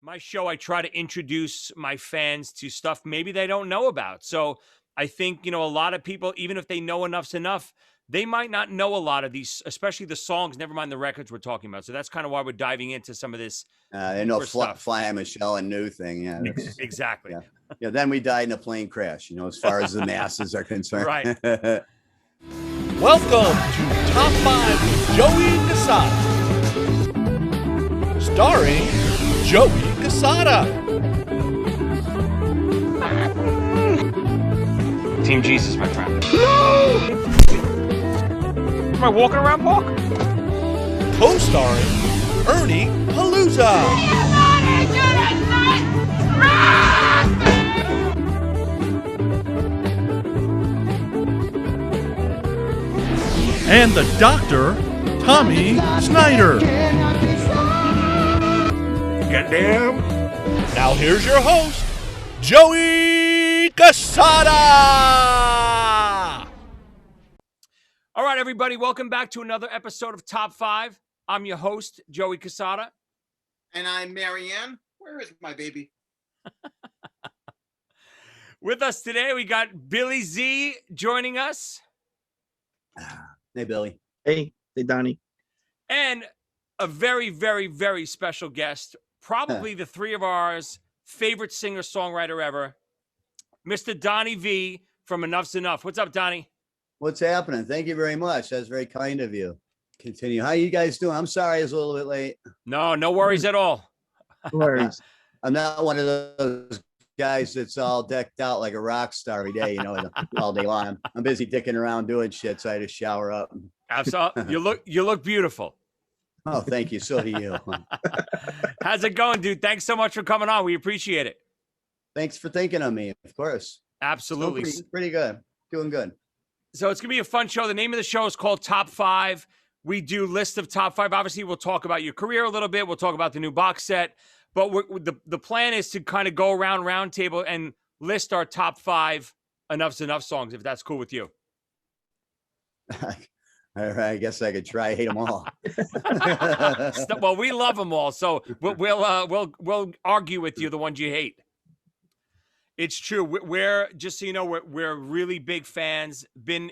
My show, I try to introduce my fans to stuff maybe they don't know about. So I think, a lot of people, even if they know Enuff Z'nuff, they might not know a lot of these, especially the songs, never mind the records we're talking about. So that's kind of why we're diving into some of this They know Fly Michelle and New Thing. Yeah, exactly. Yeah. Then we died in a plane crash, as far as the masses are concerned. Right. Welcome to Top 5 with Joey Cassata. Starring Joey Cassata. Team Jesus, my friend. No! Am I walking around park? Co-starring Ernie Palooza. And the Doctor, Tommy Snyder. Get down. Now here's your host, Joey Cassata. All right, everybody, welcome back to another episode of Top 5. I'm your host, Joey Cassata. And I'm Marianne. Where is my baby? With us today, we got Billy Z joining us. Hey, Billy. Hey, Donnie. And a very, very, very special guest, probably the three of ours favorite singer-songwriter ever, Mr. Donnie Vie from Enuff Z'nuff. What's up, Donnie? What's happening? Thank you very much. That's very kind of you. Continue. How you guys doing? I'm sorry I was a little bit late. No worries at all. No worries. I'm not one of those guys that's all decked out like a rock star every day, all day long. I'm busy dicking around doing shit, so I just shower up. Absolutely. You look beautiful. Oh, thank you. So do you. How's it going, dude? Thanks so much for coming on. We appreciate it. Thanks for thinking of me, of course. Absolutely. Pretty good. Doing good. So it's going to be a fun show. The name of the show is called Top 5. We do list of top 5. Obviously, we'll talk about your career a little bit. We'll talk about the new box set. But the plan is to kind of go around round table and list our top 5 Enuff Z'nuff songs, if that's cool with you. I guess I could try. I hate them all. Well, we love them all. So we'll argue with you the ones you hate. It's true. We're just so you know, we're really big fans. Been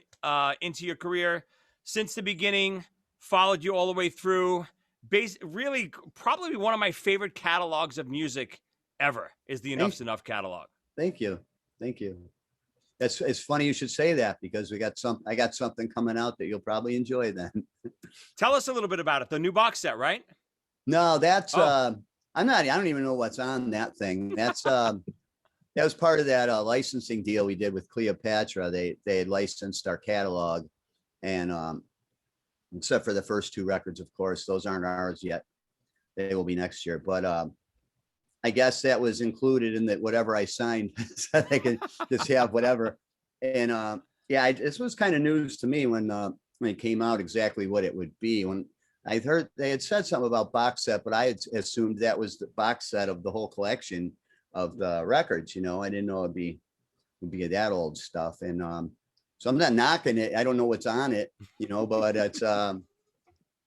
into your career since the beginning. Followed you all the way through. Really, probably one of my favorite catalogs of music ever is the Enuff Z'nuff catalog. Thank you. It's funny you should say that because I got something coming out that you'll probably enjoy then. Tell us a little bit about it. The new box set, right? No, that's I don't even know what's on that thing. That's that was part of that licensing deal we did with Cleopatra. They had licensed our catalog, and except for the first 2 records, of course, those aren't ours yet. They will be next year. But I guess that was included in that whatever I signed, so they could just have whatever. And this was kind of news to me when it came out exactly what it would be. When I heard they had said something about box set, but I had assumed that was the box set of the whole collection of the records. I didn't know it'd be that old stuff. And so I'm not knocking it. I don't know what's on it, but it's but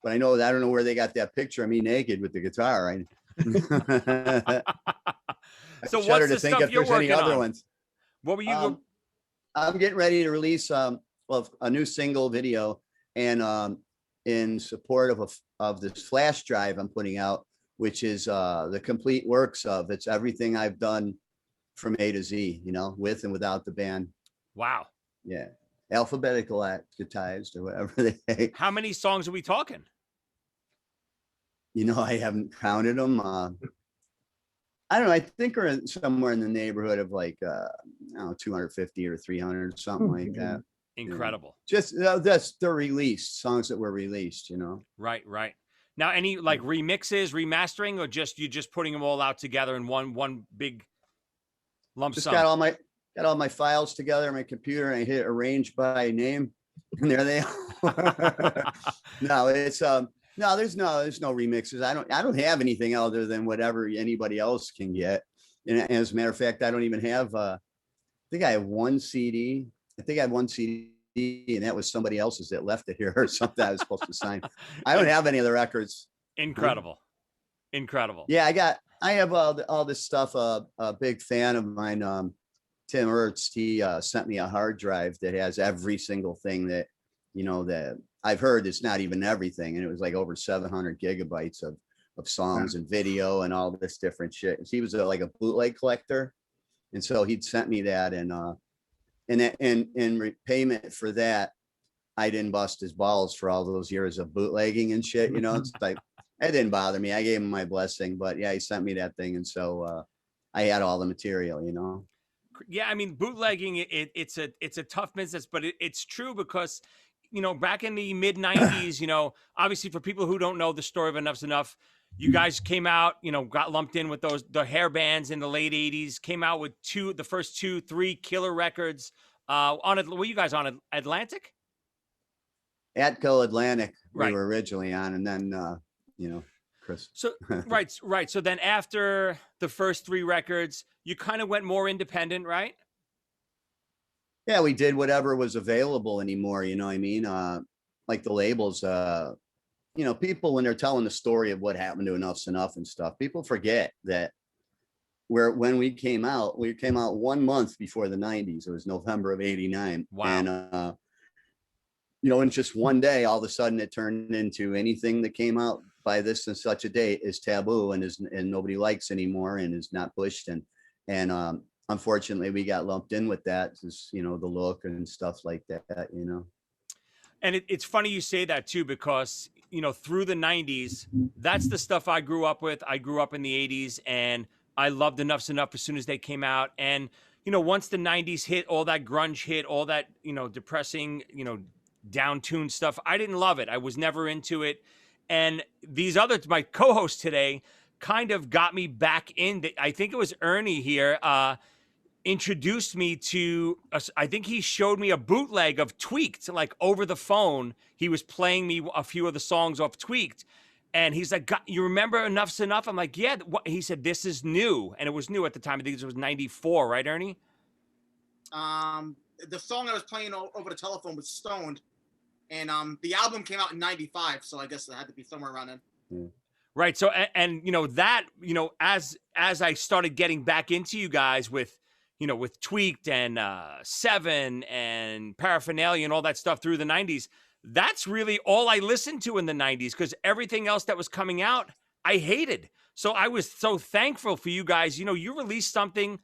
I know that I don't know where they got that picture of me naked with the guitar. Right. So what's the stuff you're working on? Ones. What were you? I'm getting ready to release a new single video, and in support of this flash drive I'm putting out, which is the complete works of it's everything I've done from A to Z, with and without the band. Wow. Yeah. Alphabetical alphabetized or whatever they say. How many songs are we talking? I haven't counted them. I don't know. I think we're somewhere in the neighborhood of like 250 or 300, something like that. Incredible. Just that's the released songs that were released, Right. Now, any like remixes, remastering, or you just putting them all out together in one big lump sum? Got all my files together on my computer, and I hit arrange by name, and there they are. No, it's no, there's no remixes. I don't have anything other than whatever anybody else can get. And as a matter of fact, I don't even have. I think I have one CD. And that was somebody else's that left it here or something I was supposed to sign. I don't have any of the records. Incredible. Yeah, I have all this stuff. A big fan of mine, Tim Ertz, he sent me a hard drive that has every single thing that, that I've heard. It's not even everything. And it was like over 700 gigabytes of songs and video and all this different shit. He was like a bootleg collector. And so he'd sent me that. And in repayment for that, I didn't bust his balls for all those years of bootlegging and shit. It's like, it didn't bother me. I gave him my blessing, but yeah, he sent me that thing. And so I had all the material, Yeah, I mean, bootlegging it's a tough business, but it's true because back in the mid 90s, obviously for people who don't know the story of Enuff Z'nuff, you guys came out, got lumped in with the hair bands in the late 80s, came out with the first 3 killer records. Were you guys on Atlantic? Atco Atlantic, we Right. were originally on, and then Chris. So right. So then after the first 3 records, you kind of went more independent, right? Yeah, we did whatever was available anymore. You know what I mean? Like the labels, people, when they're telling the story of what happened to Enuff Z'nuff and stuff, people forget that when we came out 1 month before the 90s. It was November of 89. Wow. And, in just one day, all of a sudden it turned into anything that came out by this and such a date is taboo and nobody likes anymore and is not pushed. And unfortunately we got lumped in with that, just, the look and stuff like that, And it's funny you say that too, because, through the 90s, that's the stuff I grew up with. I grew up in the 80s and I loved Enuff Z'nuff as soon as they came out. And, once the 90s hit, all that grunge hit, all that, depressing, down-tuned stuff, I didn't love it. I was never into it. And my co-hosts today kind of got me back in. I think it was Ernie here, introduced me to, I think he showed me a bootleg of Tweaked, like over the phone. He was playing me a few of the songs off Tweaked. And he's like, you remember Enuff Z'nuff? I'm like, yeah. He said, this is new. And it was new at the time. I think it was 94, right, Ernie? The song I was playing over the telephone was Stoned. And the album came out in 95. So I guess it had to be somewhere around then. Yeah. Right. So, and as I started getting back into you guys with Tweaked and Seven and Paraphernalia and all that stuff through the 90s, that's really all I listened to in the 90s, because everything else that was coming out, I hated. So I was so thankful for you guys. You released something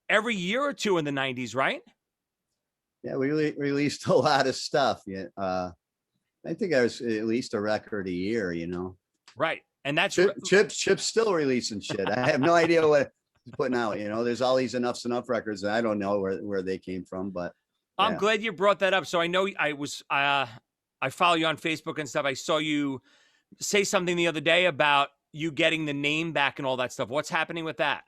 every year or two in the 90s, right? Yeah, we released a lot of stuff. Yeah. I think I was at least a record a year, Right. And that's Chip's still releasing shit. I have no idea what he's putting out. There's all these Enuff Z'nuff records, and I don't know where they came from, but yeah. I'm glad you brought that up. So I know I follow you on Facebook and stuff. I saw you say something the other day about you getting the name back and all that stuff. What's happening with that?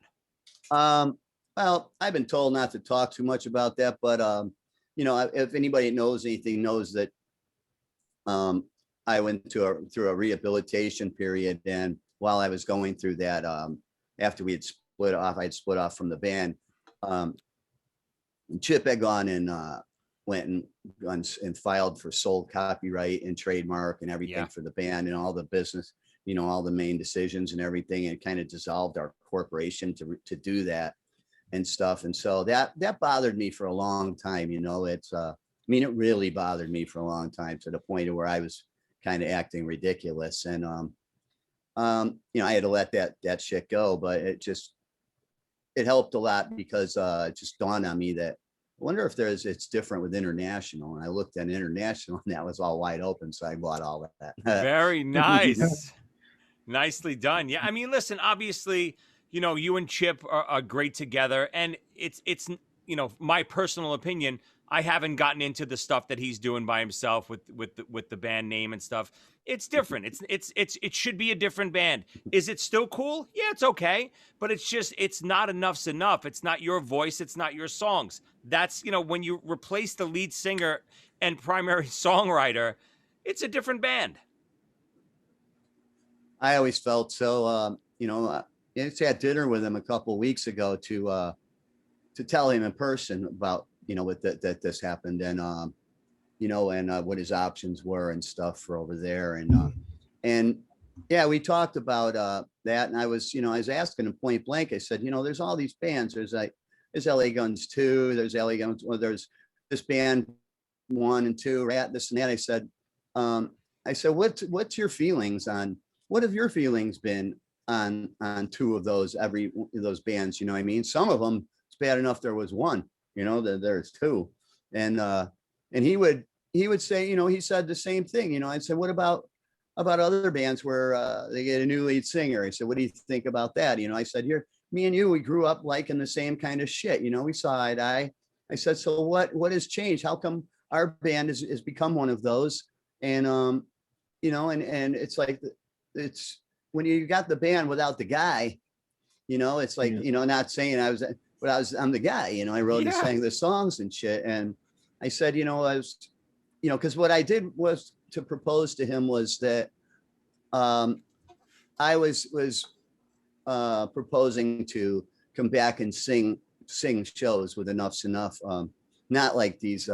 Well, I've been told not to talk too much about that, but if anybody knows anything, knows that I went through a rehabilitation period, and while I was going through that, after we had split off, I'd split off from the band. Chip had gone and went and filed for sole copyright and trademark and everything for the band and all the business, all the main decisions and everything, and kind of dissolved our corporation to do that and stuff. And so that bothered me for a long time. It really bothered me for a long time, to the point of where I was kind of acting ridiculous. And, I had to let that shit go, but it helped a lot, because it just dawned on me that I wonder if it's different with international. And I looked at international, and that was all wide open. So I bought all of that. Very nice. Nicely done. Yeah. I mean, listen, obviously, you and Chip are great together, and it's my personal opinion, I haven't gotten into the stuff that he's doing by himself with the band name and stuff. It's different. It should be a different band. Is it still cool? Yeah, it's okay. But it's not Enuff Z'nuff. It's not your voice. It's not your songs. That's, when you replace the lead singer and primary songwriter, it's a different band. I always felt so. I just had dinner with him a couple of weeks ago to tell him in person about, that this happened, and and what his options were and stuff for over there, and yeah, we talked about that. And I was, I was asking him point blank. I said, there's all these bands. There's LA Guns 2, there's LA Guns, well, there's this band 1 and 2, Rat, this and that. I said, what's your feelings on, what have your feelings been on 2 of those, every those bands? You know what I mean? Some of them, it's bad enough there was 1, there's 2. And he would say, he said the same thing. I said, what about other bands where they get a new lead singer? I said, what do you think about that? I said, me and you, we grew up liking the same kind of shit. We saw eye to eye. I said, so what has changed? How come our band has become one of those? And, and it's like, it's when you got the band without the guy, it's like, not saying I'm the guy, I wrote and sang the songs and shit. And I said, I was, because what I did was to propose to him was that I was proposing to come back and sing shows with Enuff Z'nuff. Not like these,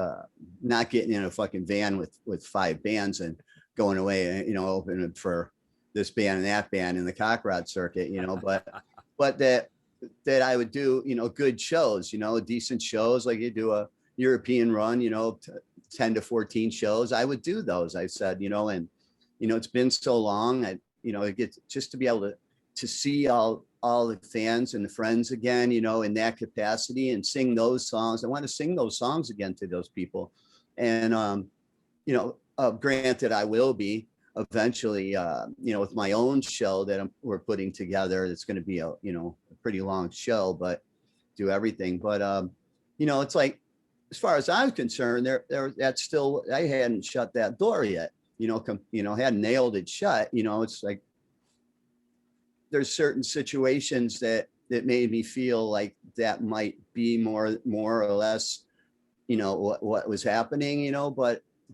not getting in a fucking van with 5 bands and going away, opening for this band and that band in the cock rod circuit, but that I would do, good shows, decent shows, like you do a European run, 10 to 14 shows. I would do those. I said, and, it's been so long. It gets just to be able to see all the fans and the friends again, in that capacity and sing those songs. I want to sing those songs again to those people. And, granted, I will be eventually, with my own show that we're putting together. It's going to be a pretty long show, but do everything. But, it's like, as far as I'm concerned, that's still, I hadn't shut that door yet, hadn't nailed it shut. It's like, there's certain situations that made me feel like that might be more or less, what was happening,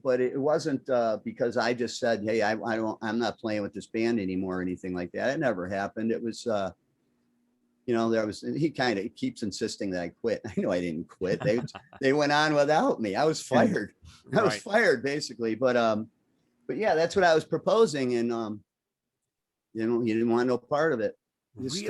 but it wasn't because I just said, hey, I'm not playing with this band anymore or anything like that. It never happened. It was, he kind of keeps insisting that I quit. I know I didn't quit. They went on without me. I was fired. I was fired basically. But yeah, that's what I was proposing. And, you didn't want no part of it. Just,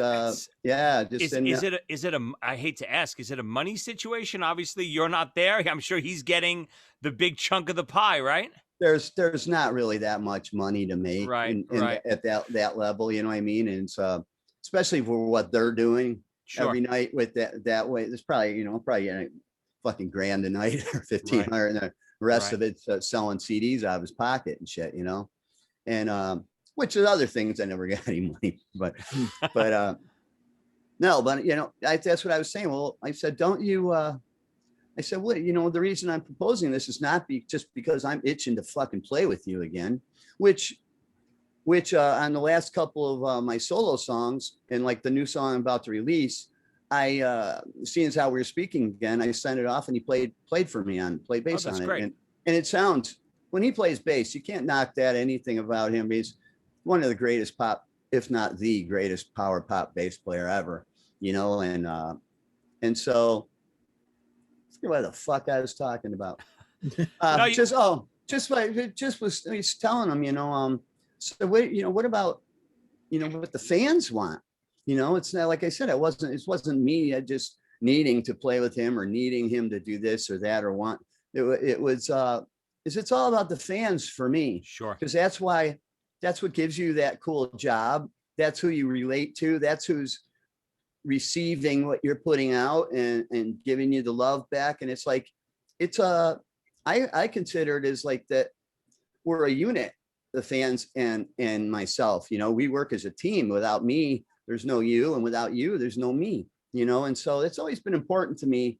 yeah. Just is it a, I hate to ask, is it a money situation? Obviously you're not there. I'm sure he's getting the big chunk of the pie, right? There's not really that much money to make at that level. You know what I mean? And so, especially for what they're doing every night with that way, there's probably, probably a fucking $1,000 a night or 1,500 and the rest of it's selling CDs out of his pocket and shit, and, which is other things. I never got any money, but no, but that's what I was saying. Well, I said, don't you, I said, what, the reason I'm proposing this is not just because I'm itching to fucking play with you again, which on the last couple of my solo songs and like the new song I'm about to release, I seeing as how we were speaking again, I sent it off and he played for me played bass on it. And it sounds, when he plays bass, you can't knock that anything about him. He's one of the greatest pop, if not the greatest power pop bass player ever, and so what the fuck I was talking about. He's telling him, so what about, what the fans want? It's not, like I said, it wasn't me just needing to play with him or needing him to do this or that or want. It was it's all about the fans for me. Sure. Because that's what gives you that cool job. That's who you relate to. That's who's receiving what you're putting out and giving you the love back. And it's like, I consider it as like that we're a unit, the fans and myself, we work as a team. Without me, there's no you, and without you, there's no me, and so it's always been important to me,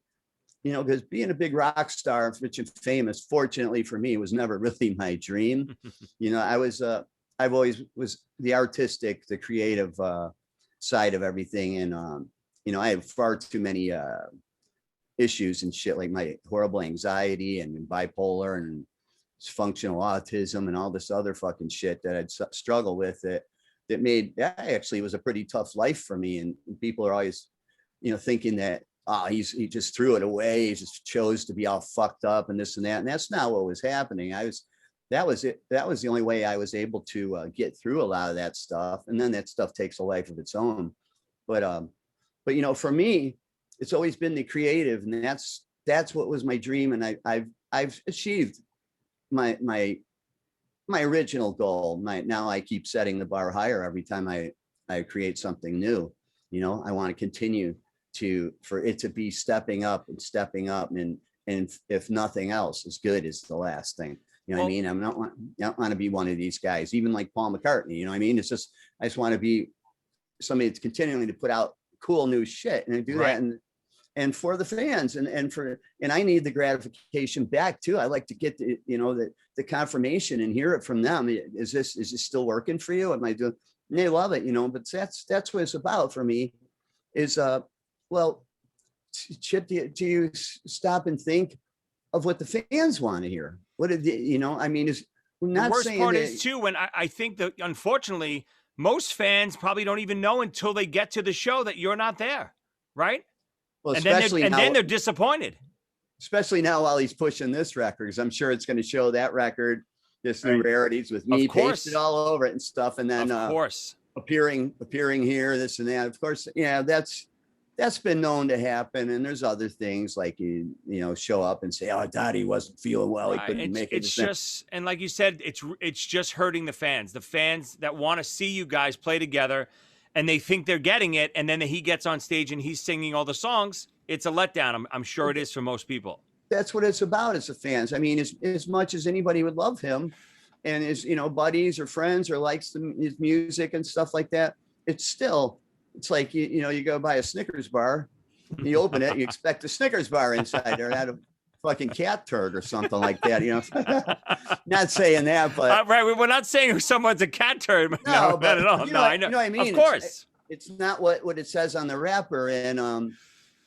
because being a big rock star, rich and famous, fortunately for me, was never really my dream. I've always was the artistic, the creative side of everything. And, I have far too many issues and shit, like my horrible anxiety and bipolar and functional autism and all this other fucking shit that I'd struggle with that made, that actually was a pretty tough life for me. And people are always, thinking that, he just threw it away. He just chose to be all fucked up and this and that. And that's not what was happening. I was that was it. That was the only way I was able to get through a lot of that stuff. And then that stuff takes a life of its own. But you know, for me, it's always been the creative, and that's what was my dream. And I've achieved my original goal. Now I keep setting the bar higher every time I create something new. You know, I want to continue for it to be stepping up, and if nothing else, as good as the last thing. You know what I mean? I don't want to be one of these guys, even like Paul McCartney. You know what I mean? It's just, I just want to be somebody that's continuing to put out cool new shit, and I do that and for the fans, and I need the gratification back too. I like to get the confirmation and hear it from them. Is this still working for you? Am I doing? And they love it, you know. But that's what it's about for me. Is well, Chip, do you stop and think of what the fans want to hear? What did you know? I mean, is not the worst saying part that, is too, when I think that unfortunately most fans probably don't even know until they get to the show that you're not there, right? well, And especially then they're disappointed. especially now while he's pushing this record, 'cause I'm sure it's going to show that record, this new rarities with me pasted all over it and stuff, and then Of course. appearing here, this and that. Of course, yeah, that's been known to happen. And there's other things like you show up and say, "Oh, Dottie wasn't feeling well, he couldn't make it." It's just, and like you said, it's just hurting the fans that want to see you guys play together, and they think they're getting it, and then he gets on stage and he's singing all the songs. It's a letdown. I'm sure it is for most people. That's what it's about as the fans. I mean, as much as anybody would love him and his, buddies or friends or likes his music and stuff like that, it's like, you go buy a Snickers bar, you open it, you expect a Snickers bar inside there, had a fucking cat turd or something like that, Not saying that, but right. We're not saying someone's a cat turd. No, not at all. No, I know. You know what I mean? Of course. It's not what it says on the wrapper.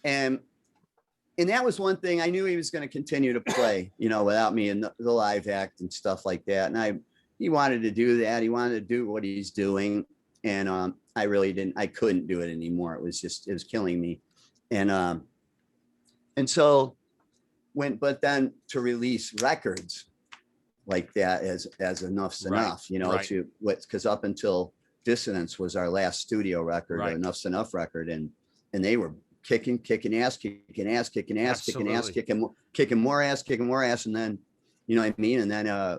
And that was one thing I knew he was going to continue to play, without me and the live act and stuff like that. And he wanted to do that. He wanted to do what he's doing. And I couldn't do it anymore. It was killing me. And so but then to release records like that as Enuff Z'nuff, because up until Dissonance was our last studio record, Enuff Z'nuff record. And they were kicking ass, kicking more ass. And then, you know what I mean? And then,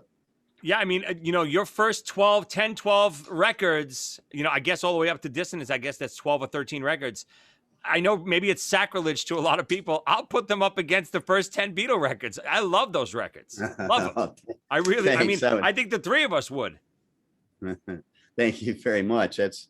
yeah, I mean, your first 12 records, I guess all the way up to Dissonance, I guess that's 12 or 13 records. I know maybe it's sacrilege to a lot of people. I'll put them up against the first 10 Beatle records. I love those records. Love them. I really, I think the three of us would. Thank you very much. It's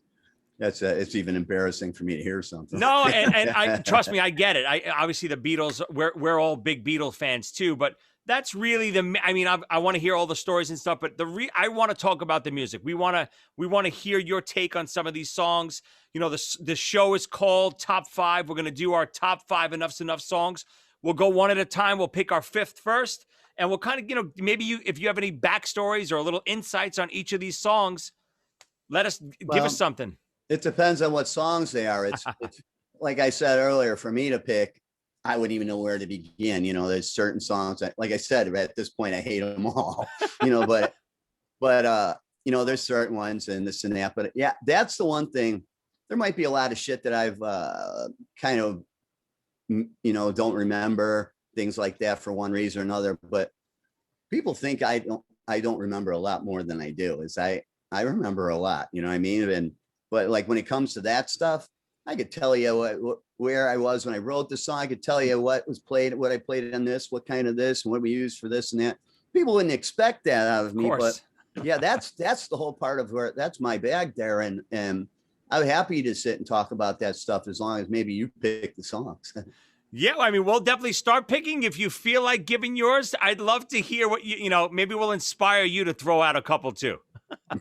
even embarrassing for me to hear something. No, and I trust me, I get it. Obviously the Beatles, we're all big Beatle fans too, but that's really I want to hear all the stories and stuff, but I want to talk about the music. We want to hear your take on some of these songs. The show is called Top 5. We're going to do our top 5 Enuff Z'nuff songs. We'll go one at a time. We'll pick our fifth first, and we'll kind of, maybe if you have any backstories or little insights on each of these songs, give us something. It depends on what songs they are. It's like I said earlier, for me to pick, I wouldn't even know where to begin. There's certain songs that, like I said, at this point, I hate them all, but there's certain ones and this and that, but yeah, that's the one thing. There might be a lot of shit that I've kind of, don't remember, things like that for one reason or another, but people think I don't remember a lot more than I do. I remember a lot, you know what I mean? But like when it comes to that stuff, I could tell you where I was when I wrote the song. I could tell you what was played, what I played on this, what kind of this, and what we used for this and that. People wouldn't expect that out of me, but yeah, that's the whole part of that's my bag there. And I'm happy to sit and talk about that stuff as long as maybe you pick the songs. Yeah, I mean, we'll definitely start picking. If you feel like giving yours, I'd love to hear what maybe we'll inspire you to throw out a couple too.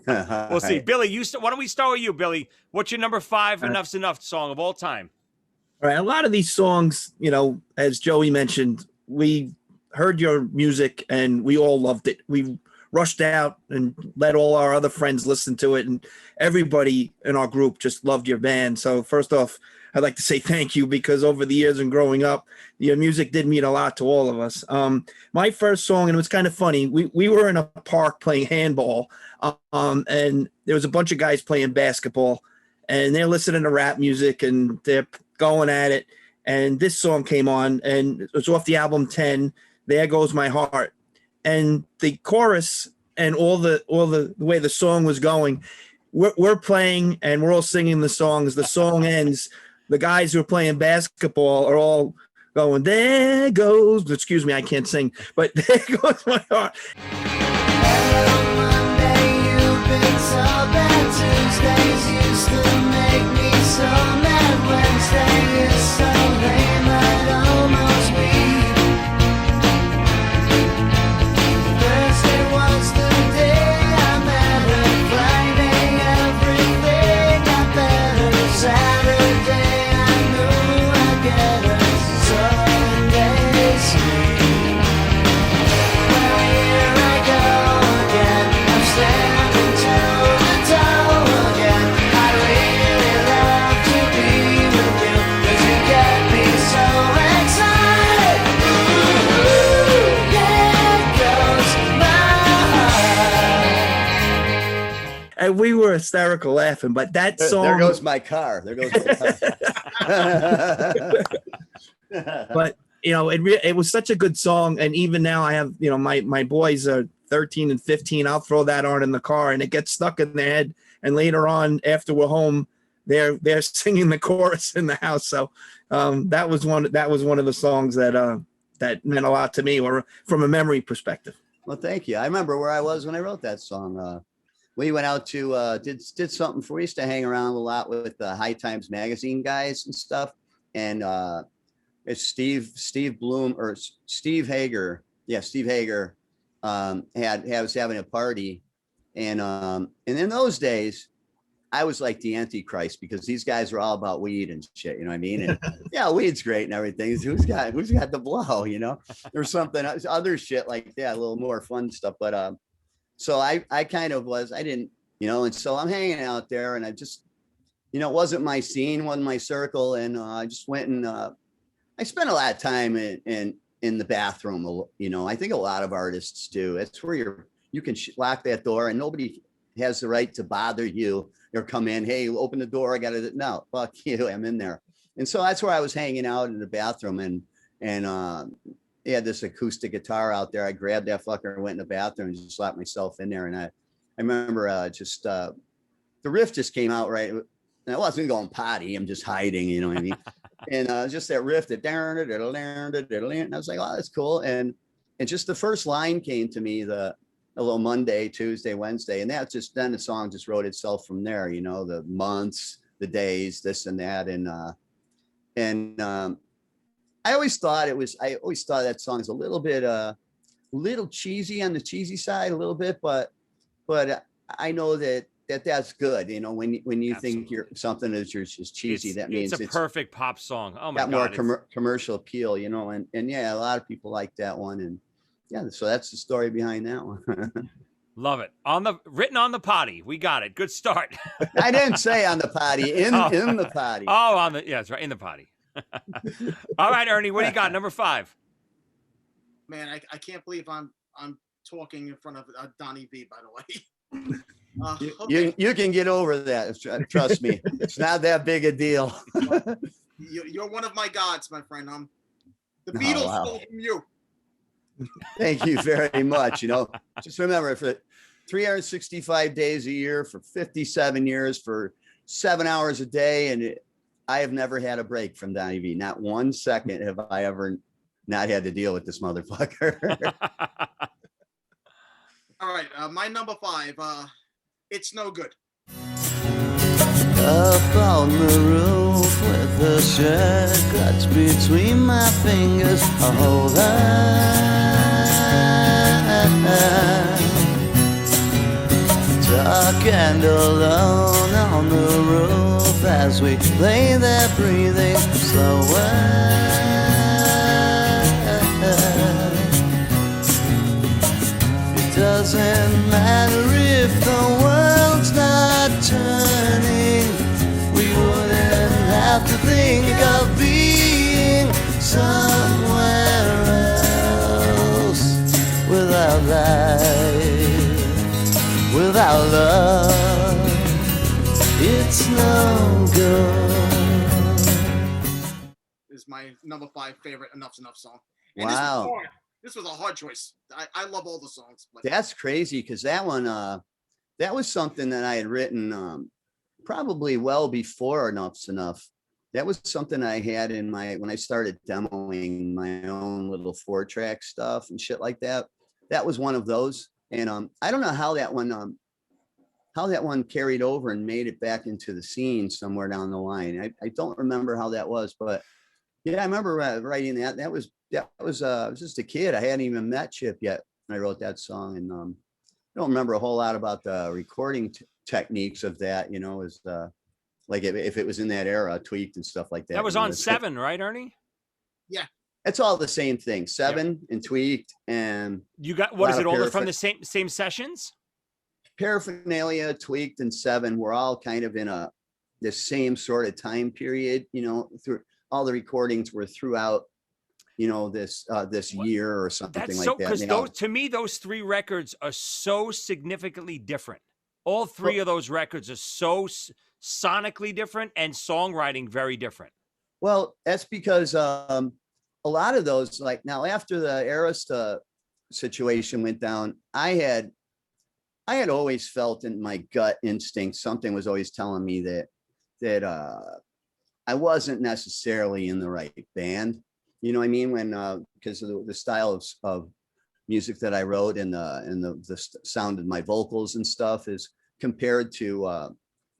We'll see. Billy, why don't we start with you, Billy? What's your number 5 Enuff Z'nuff song of all time? All right. A lot of these songs, as Joey mentioned, we heard your music and we all loved it. We rushed out and let all our other friends listen to it, and everybody in our group just loved your band. So first off, I'd like to say thank you, because over the years and growing up, your music did mean a lot to all of us. My first song, and it was kind of funny, we were in a park playing handball, and there was a bunch of guys playing basketball, and they're listening to rap music, and they're going at it. And this song came on, and it was off the album 10, There Goes My Heart. And the chorus and all the way the song was going, we're playing and we're all singing the song. As the song ends, the guys who are playing basketball are all going, there goes, excuse me, I can't sing, but there goes my heart. Hello, Monday, you've been so bad. Tuesdays used to make me so mad. Wednesday is so lame, I'd almost weep. Thursday was the day I met her. Friday, everything got better. Saturday, I knew I'd get her. Sunday, sweet. Well, here I go again. I'm standing toe to toe again. I'd really love to be with you, 'cause you get me so excited. Ooh, there goes my heart. And we were hysterical laughing, but that song. There goes my car. There goes my car. But it was such a good song. And even now I have, my boys are 13 and 15. I'll throw that on in the car and it gets stuck in their head. And later on, after we're home, they're singing the chorus in the house. So that was one of the songs that meant a lot to me, or from a memory perspective. Well, thank you. I remember where I was when I wrote that song. We went out to did something for. We used to hang around a lot with the High Times magazine guys and stuff. And it's Steve Bloom or Steve Hager. Yeah, Steve Hager was having a party, and in those days, I was like the Antichrist, because these guys were all about weed and shit. You know what I mean? And yeah, weed's great and everything. Who's got the blow? There's something other shit like that, a little more fun stuff. But so I kind of was. I didn't, and so I'm hanging out there, and I just, it wasn't my scene, wasn't my circle, and I just went and I spent a lot of time in the bathroom. I think a lot of artists do. It's where you can lock that door, and nobody has the right to bother you or come in. Hey, open the door. I got to. No, fuck you. I'm in there. And so that's where I was hanging out in the bathroom, and they had this acoustic guitar out there. I grabbed that fucker and went in the bathroom and just slapped myself in there. And I remember the riff just came out right. And I wasn't going potty. I'm just hiding, you know what I mean? And just that riff, and I was like, oh, that's cool. And just the first line came to me, a little Monday, Tuesday, Wednesday. And then the song just wrote itself from there, the months, the days, this and that. And I always thought that song is a little bit, little cheesy, on the cheesy side, a little bit, but I know that's good. When you think something is cheesy, that means it's a perfect pop song. Oh my got God, more commercial appeal, and yeah, a lot of people like that one. And yeah, so that's the story behind that one. Love it. Written on the potty. We got it. Good start. I didn't say on the potty, in the potty. Oh, that's right. In the potty. All right, Ernie, what do you got? Number 5. Man, I can't believe I'm talking in front of Donnie Vie, by the way. Okay. You can get over that. Trust me. It's not that big a deal. You're one of my gods, my friend. The Beatles stole from you. Thank you very much. Just remember, for 365 days a year, for 57 years, for 7 hours a day, and I have never had a break from Donnie Vie. Not 1 second have I ever not had to deal with this motherfucker. All right, my number 5. It's No Good. Up on the roof with the shirt cuts between my fingers, I hold her. Dark and alone on the roof as we lay there breathing slower. It doesn't matter if the world's not turning, we wouldn't have to think is my number 5 favorite Enuff Z'nuff song. And Wow. This was a hard choice. I love all the songs. But That's crazy because that one, that was something that I had written probably well before Enuff Z'nuff. That was something I had in when I started demoing my own little 4-track stuff and shit like that. That was one of those. And I don't know how that one carried over and made it back into the scene somewhere down the line. I don't remember how that was, but yeah, I remember writing that. That was I was just a kid. I hadn't even met Chip yet when I wrote that song. And I don't remember a whole lot about the recording techniques of that, as like if it was in that era, tweaked and stuff like that. That was on 7, right, Ernie? Yeah. It's all the same thing. 7 and tweaked, and you got, what is it? All from the same sessions? Paraphernalia, tweaked, and 7 were all kind of in the same sort of time period. Through all the recordings were throughout, this year or something That's like so, that. because to me, those 3 records are so significantly different. All 3 of those records are so sonically different and songwriting very different. Well, that's because a lot of those, like now after the Arista situation went down, I had always felt in my gut instinct, something was always telling me that I wasn't necessarily in the right band. You know what I mean? When because of the style of music that I wrote and the sound of my vocals and stuff is compared to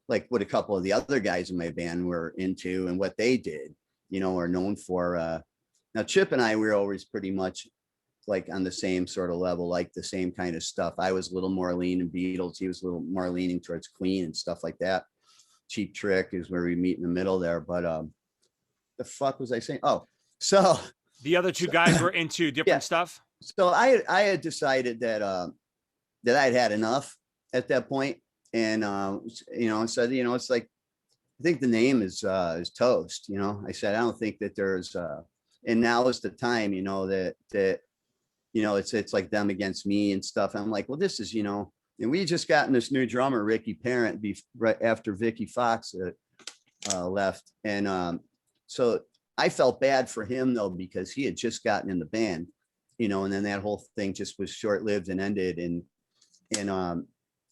like what a couple of the other guys in my band were into and what they did, are known for. Now Chip and I, we were always pretty much like on the same sort of level, like the same kind of stuff. I was a little more leaning Beatles. He was a little more leaning towards Queen and stuff like that. Cheap Trick is where we meet in the middle there. But the fuck was I saying? Oh, so the other 2 guys were into different stuff. So I had decided that I'd had enough at that point. And said, it's like, I think the name is Toast. I said, I don't think that there's and now is the time, that it's like them against me and stuff. I'm like, well, this is, and we just gotten this new drummer, Ricky Parent, right after Vicky Fox left. And so I felt bad for him though, because he had just gotten in the band, and then that whole thing just was short-lived and ended. And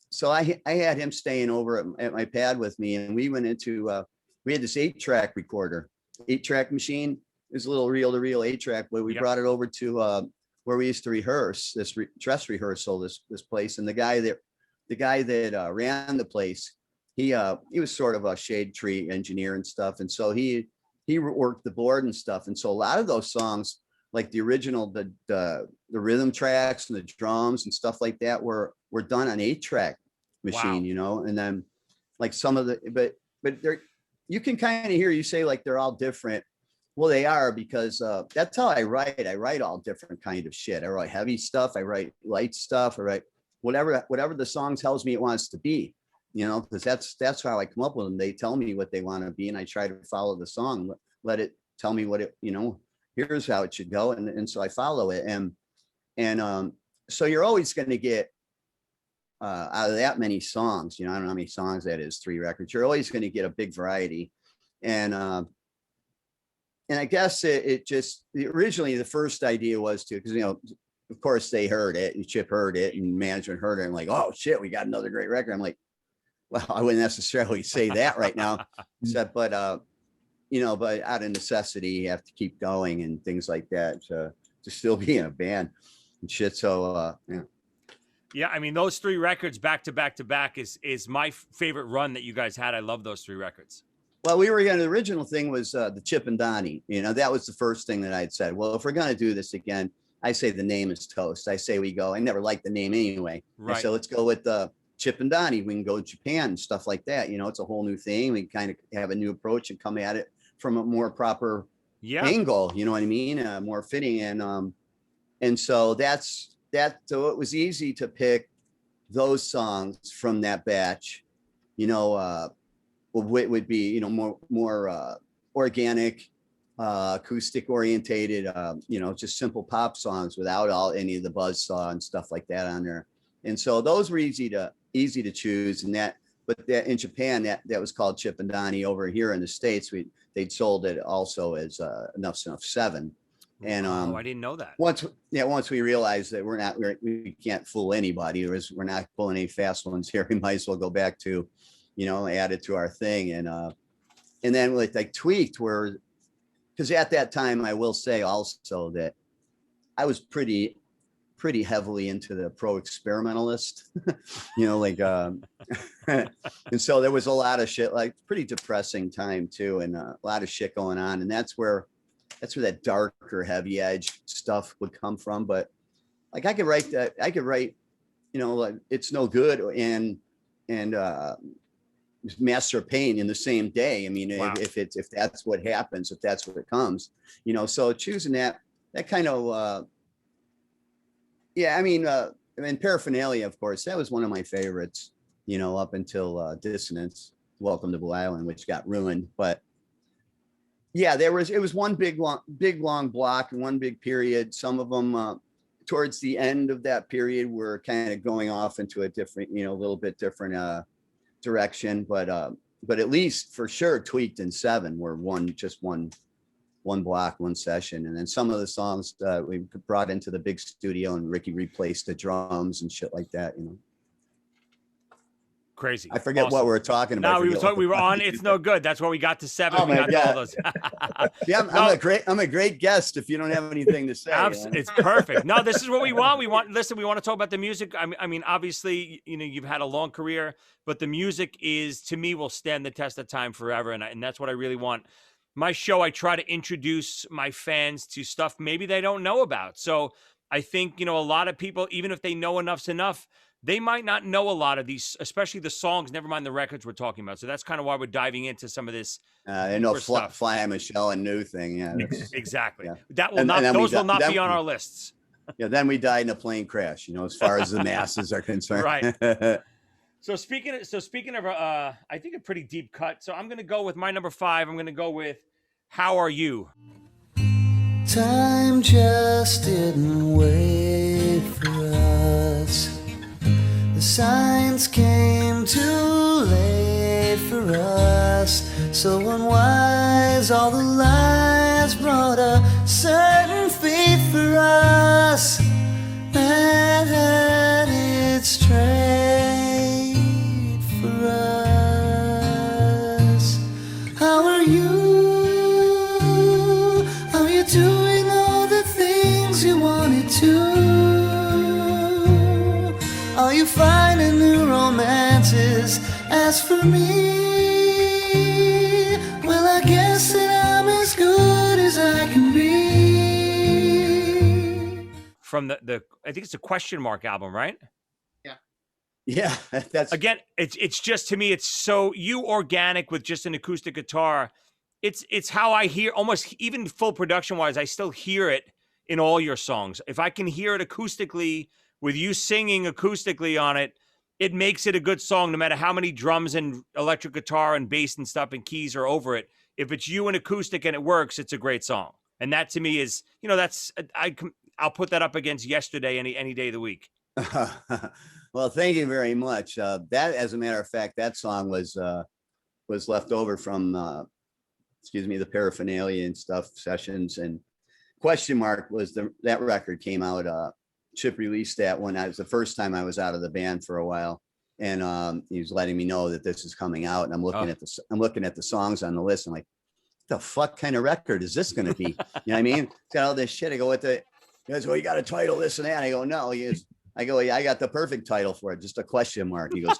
so I had him staying over at my pad with me, and we went into, we had this 8-track recorder, 8-track machine. It was a little reel-to-reel 8-track, but we brought it over to where we used to rehearse, this dress rehearsal, this place. And the guy that ran the place, he was sort of a shade tree engineer and stuff. And so he worked the board and stuff. And so a lot of those songs, like the original, the rhythm tracks and the drums and stuff like that were done on 8-track machine, wow. And then like some of the, but there, you can kind of hear you say like they're all different. Well, they are, because that's how I write. I write all different kind of shit. I write heavy stuff. I write light stuff. I write whatever the song tells me it wants to be, because that's how I come up with them. They tell me what they want to be, and I try to follow the song. Let it tell me what it, here's how it should go, and so I follow it. And so you're always going to get out of that many songs. I don't know how many songs that is. 3 records. You're always going to get a big variety, and I guess it just originally the first idea was to, because of course they heard it and Chip heard it and management heard it and like, oh shit, we got another great record. I'm like, well, I wouldn't necessarily say that right now, except but out of necessity you have to keep going and things like that to still be in a band and shit. So yeah. Yeah, I mean those 3 records back to back to back is my favorite run that you guys had. I love those 3 records. Well, the original thing was the Chip and Donnie. That was the first thing that I'd said. Well, if we're going to do this again, I say the name is Toast. I say we go. I never liked the name anyway. Right. So let's go with Chip and Donnie. We can go to Japan and stuff like that. It's a whole new thing. We kind of have a new approach and come at it from a more proper angle. You know what I mean? More fitting. And so that's that. So it was easy to pick those songs from that batch. It would be, more organic, acoustic orientated, just simple pop songs without any of the buzz saw and stuff like that on there. And so those were easy to choose. And but that in Japan, that was called Chip and Donnie. Over here in the States, they'd sold it also as Enuff Z'nuff 7. And I didn't know that. once we realized that we can't fool anybody, we're not pulling any fast ones here, we might as well go back to, add it to our thing. And then like Tweaked, where, because at that time I will say also that I was pretty heavily into the pro experimentalist, and so there was a lot of shit, like pretty depressing time too, and a lot of shit going on, and that's where that darker, heavy edge stuff would come from. But like I could write, like It's No Good and Master of Pain in the same day. I mean, Wow. if that's what happens, if that's what it comes, so choosing that kind of, Paraphernalia, of course, that was one of my favorites, up until Dissonance, Welcome to Blue Island, which got ruined. But yeah, it was one big long block and one big period. Some of them towards the end of that period were kind of going off into a different, a little bit different direction. But at least for sure, Tweaked and 7 were one block, one session. And then some of the songs we brought into the big studio, and Ricky replaced the drums and shit like that, Crazy. I forget what we're talking about. No, we were on It's No Good. That's where we got to 7. Oh we got to all those. Yeah, I'm a great guest if you don't have anything to say. It's perfect. No, this is what we want. We want to talk about the music. I mean, obviously, you've had a long career, but the music to me, will stand the test of time forever. And that's what I really want. My show, I try to introduce my fans to stuff maybe they don't know about. So I think, a lot of people, even if they know Enuff Z'nuff, they might not know a lot of these, especially the songs, never mind the records we're talking about. So that's kind of why we're diving into some of this. Fly Michelle and New thing. Yeah, exactly. Yeah. That will those will not be on our lists. Yeah. Then we died in a plane crash, as far as the masses are concerned. Right. So speaking of, I think a pretty deep cut. So I'm going to go with my number 5. I'm going to go with How Are You? Time just didn't wait for us. The signs came too late for us. So unwise, all the lies brought a certain fate for us that had its straight for us. How are you? Are you doing all the things you wanted to? Are you finding new romances? As for me, well, I guess that I'm as good as I can be. From the I think it's a Question Mark album, right? Yeah, that's again. It's just, to me, it's so organic with just an acoustic guitar. It's how I hear, almost even full production wise. I still hear it in all your songs. If I can hear it acoustically, with you singing acoustically on it, it makes it a good song, no matter how many drums and electric guitar and bass and stuff and keys are over it. If it's you and acoustic and it works, it's a great song. And that to me is, I'll put that up against Yesterday any day of the week. Well, thank you very much. That, as a matter of fact, that song was left over from, the Paraphernalia and stuff sessions. And Question Mark was that record came out. Chip released that when I was the first time I was out of the band for a while, and he was letting me know that this is coming out. And I'm looking at the songs on the list. I'm like, what the fuck kind of record is this going to be? You know what I mean? It's got all this shit. I go, he goes, well, you got a title, this and that. I go, no. I go, yeah, I got the perfect title for it, just a question mark. He goes,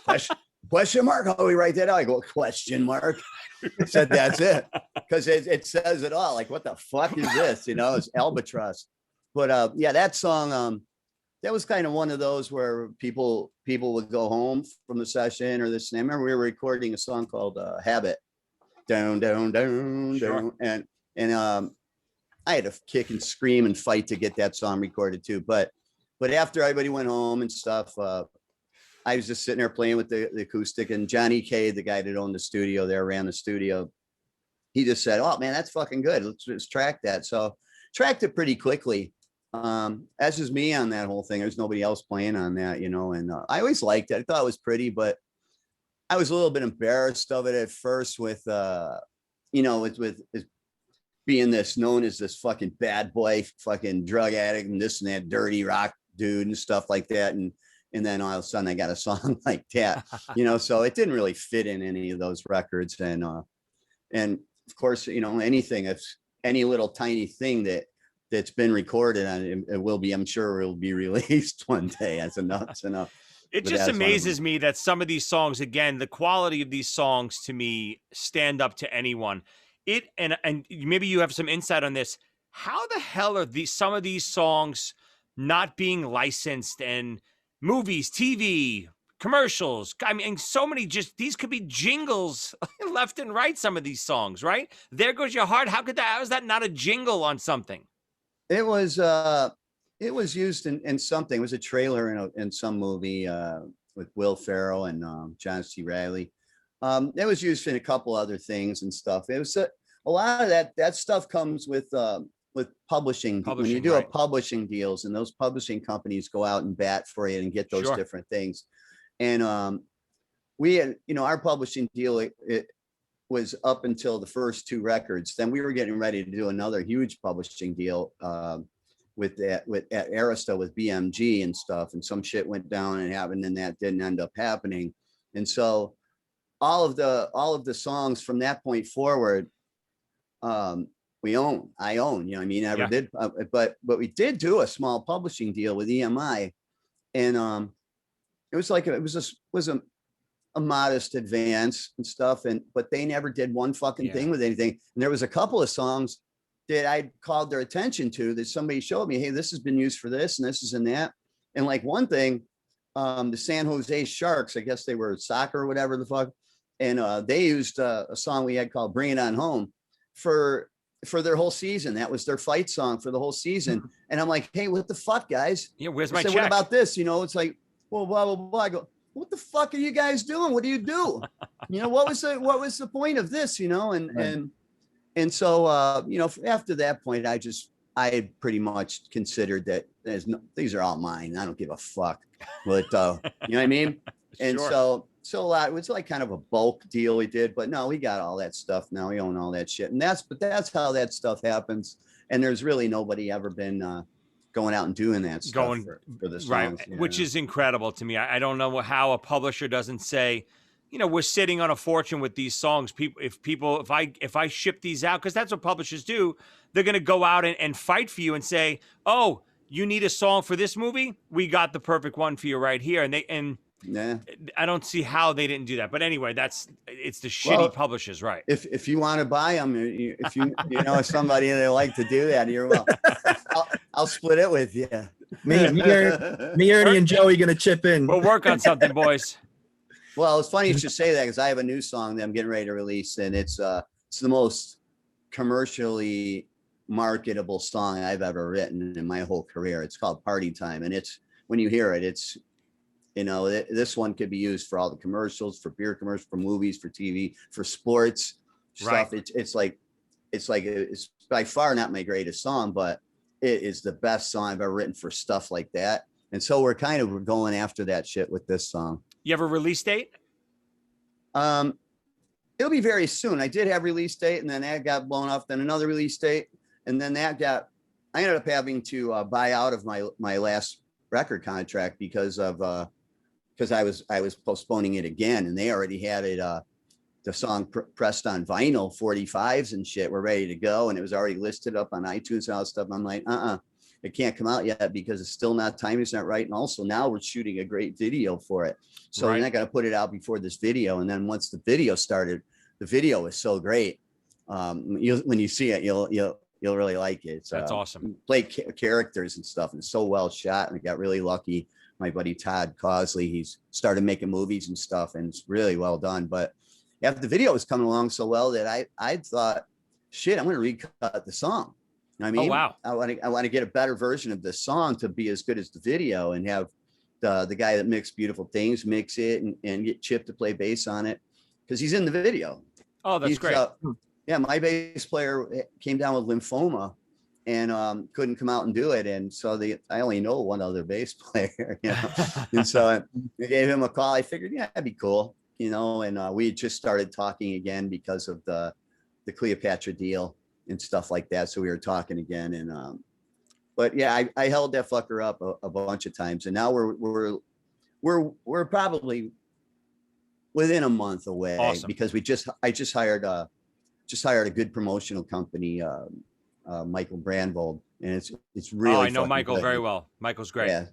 question mark? How do we write that out? I go, question mark. I said, that's it, because it says it all. Like, what the fuck is this? It's Albatross. But yeah, that song. That was kind of one of those where people would go home from the session or this. And I remember we were recording a song called Habit. Down, down, down, down. And I had to kick and scream and fight to get that song recorded too. But after everybody went home and stuff, I was just sitting there playing with the acoustic, and Johnny K, the guy that owned the studio there, ran the studio. He just said, oh man, that's fucking good. Let's track that. So tracked it pretty quickly. That's just me on that whole thing. There's nobody else playing on that, and I always liked it. I thought it was pretty, but I was a little bit embarrassed of it at first with, you know, with being known as this fucking bad boy, fucking drug addict and this and that dirty rock dude and stuff like that. And then all of a sudden I got a song like that, you know, so it didn't really fit in any of those records. And of course, you know, anything, if any little tiny thing that's been recorded and it will be, I'm sure it will be released one day. That's enough. That's enough. It But just that's one of amazes them. me that some of these songs, again, the quality of these songs to me stand up to anyone. And maybe you have some insight on this. How the hell are some of these songs not being licensed and movies, TV, commercials? I mean, so many these could be jingles left and right. Some of these songs, right? There Goes Your Heart. How is that not a jingle on something? It was used in something. It was a trailer in some movie with Will Ferrell and John C. Reilly. It was used in a couple other things and stuff. It was a lot of that stuff comes with publishing. When you do a publishing deals, and those publishing companies go out and bat for you and get those different things. And we had, you know, our publishing deal, it was up until the first two records. Then we were getting ready to do another huge publishing deal at Arista with BMG and stuff. And some shit went down and happened, and that didn't end up happening. And so all of the songs from that point forward, I own, you know what I mean? I never did, but we did do a small publishing deal with EMI, and it was like, it was a modest advance and stuff. But they never did one fucking thing with anything. And there was a couple of songs that I called their attention to that somebody showed me, hey, this has been used for this and this is in that. And like one thing, the San Jose Sharks, I guess they were soccer or whatever the fuck. And they used a song we had called Bring It On Home for their whole season. That was their fight song for the whole season. And I'm like, hey, what the fuck, guys? Yeah, where's my check? What about this? You know, it's like, well, blah, blah, blah. I go, what the fuck are you guys doing? What do you do? You know, what was the point of this, you know? And so, you know, after that point, I had pretty much considered that these are all mine. I don't give a fuck. But, you know what I mean? And so a lot, it was like kind of a bulk deal we did, but no, we got all that stuff now. We own all that shit. And that's how that stuff happens. And there's really nobody ever been, going out and doing that stuff for the songs, right, which is incredible to me. I don't know how a publisher doesn't say, you know, we're sitting on a fortune with these songs. If I ship these out, because that's what publishers do, they're going to go out and fight for you and say, oh, you need a song for this movie? We got the perfect one for you right here. And I don't see how they didn't do that. But anyway, it's the shitty publishers, right? If you want to buy them, if you know somebody that like to do that, you're welcome. I'll split it with you. Me, Ernie, and Joey gonna chip in. We'll work on something, boys. Well, it's funny you should say that because I have a new song that I'm getting ready to release, and it's the most commercially marketable song I've ever written in my whole career. It's called Party Time, and it's when you hear it, it's, you know, this one could be used for all the commercials, for beer commercials, for movies, for TV, for sports stuff. It's by far not my greatest song, but it is the best song I've ever written for stuff like that. And so we're going after that shit with this song. You have a release date? It'll be very soon. I did have release date, and then that got blown off. Then another release date, and then I ended up having to buy out of my last record contract because I was postponing it again, and they already had it. The song pressed on vinyl 45s and shit. We're ready to go, and it was already listed up on iTunes and all that stuff. I'm like, it can't come out yet because it's still not time. It's not right. And also now we're shooting a great video for it. So we're not going to put it out before this video. And then once the video started, the video is so great. When you see it, you'll really like it. It's, that's awesome. Play characters and stuff, and it's so well shot. And I got really lucky. My buddy Todd Cosley, he's started making movies and stuff, and it's really well done. But after the video was coming along so well that I thought, shit, I'm going to recut the song. You know what I mean? Oh, wow. I want to get a better version of this song to be as good as the video, and have the guy that mixed Beautiful Things mix it and get Chip to play bass on it because he's in the video. Oh, that's great. Yeah, my bass player came down with lymphoma and couldn't come out and do it. And so I only know one other bass player, you know. And so I gave him a call. I figured, yeah, that'd be cool. you know, and we just started talking again because of the Cleopatra deal and stuff like that. So we were talking again, and but yeah, I held that fucker up a bunch of times, and now we're probably within a month away. Awesome. Because I just hired a good promotional company, Michael Brandvold, and it's really. Oh, I know fucking Michael good. very well. Michael's great. Yeah,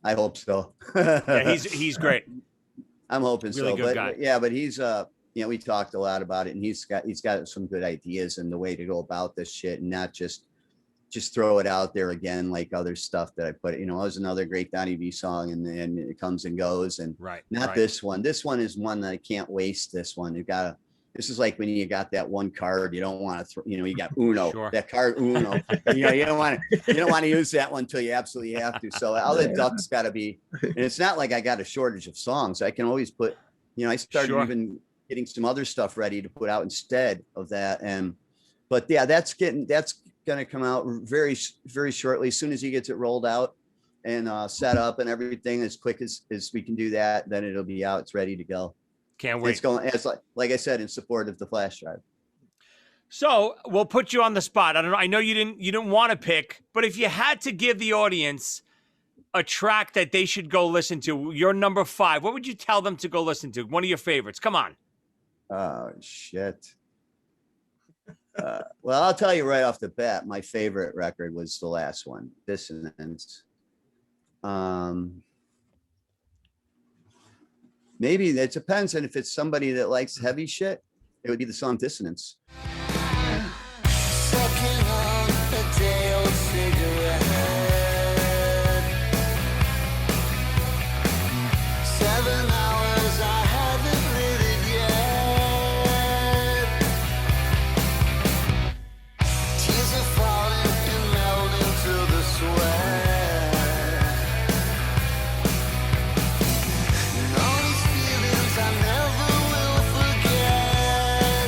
I hope so. Yeah, he's great. I'm hoping Really so. good But guy. yeah, but he's you know, we talked a lot about it, and he's got some good ideas and the way to go about this shit, and not just throw it out there again like other stuff that I put. You know, it was another great Donnie Vie song, and then it comes and goes, and Right. not right. this one. This one is one that I can't waste. This one, this is like when you got that one card you don't want to throw. You know, you got Uno, Sure. that card Uno. You know, you don't want to use that one until you absolutely have to. So all the ducks got to be. And it's not like I got a shortage of songs. I can always put. You know, I started Sure. even getting some other stuff ready to put out instead of that. But yeah, that's going to come out very, very shortly. As soon as he gets it rolled out and set up and everything, as quick as we can do that, then it'll be out. It's ready to go. Can't wait. It's going, it's like I said, in support of the flash drive. So we'll put you on the spot. I don't know. I know you didn't want to pick, but if you had to give the audience a track that they should go listen to, your number 5, what would you tell them to go listen to? One of your favorites. Come on. Oh shit. Well, I'll tell you right off the bat, my favorite record was the last one, Dissonance. Maybe it depends on if it's somebody that likes heavy shit, it would be the song Dissonance. Sucking on a day-old cigarette. 7 hours, I haven't lit it yet. Tears are falling and melting to the sweat. And all these feelings I never will forget.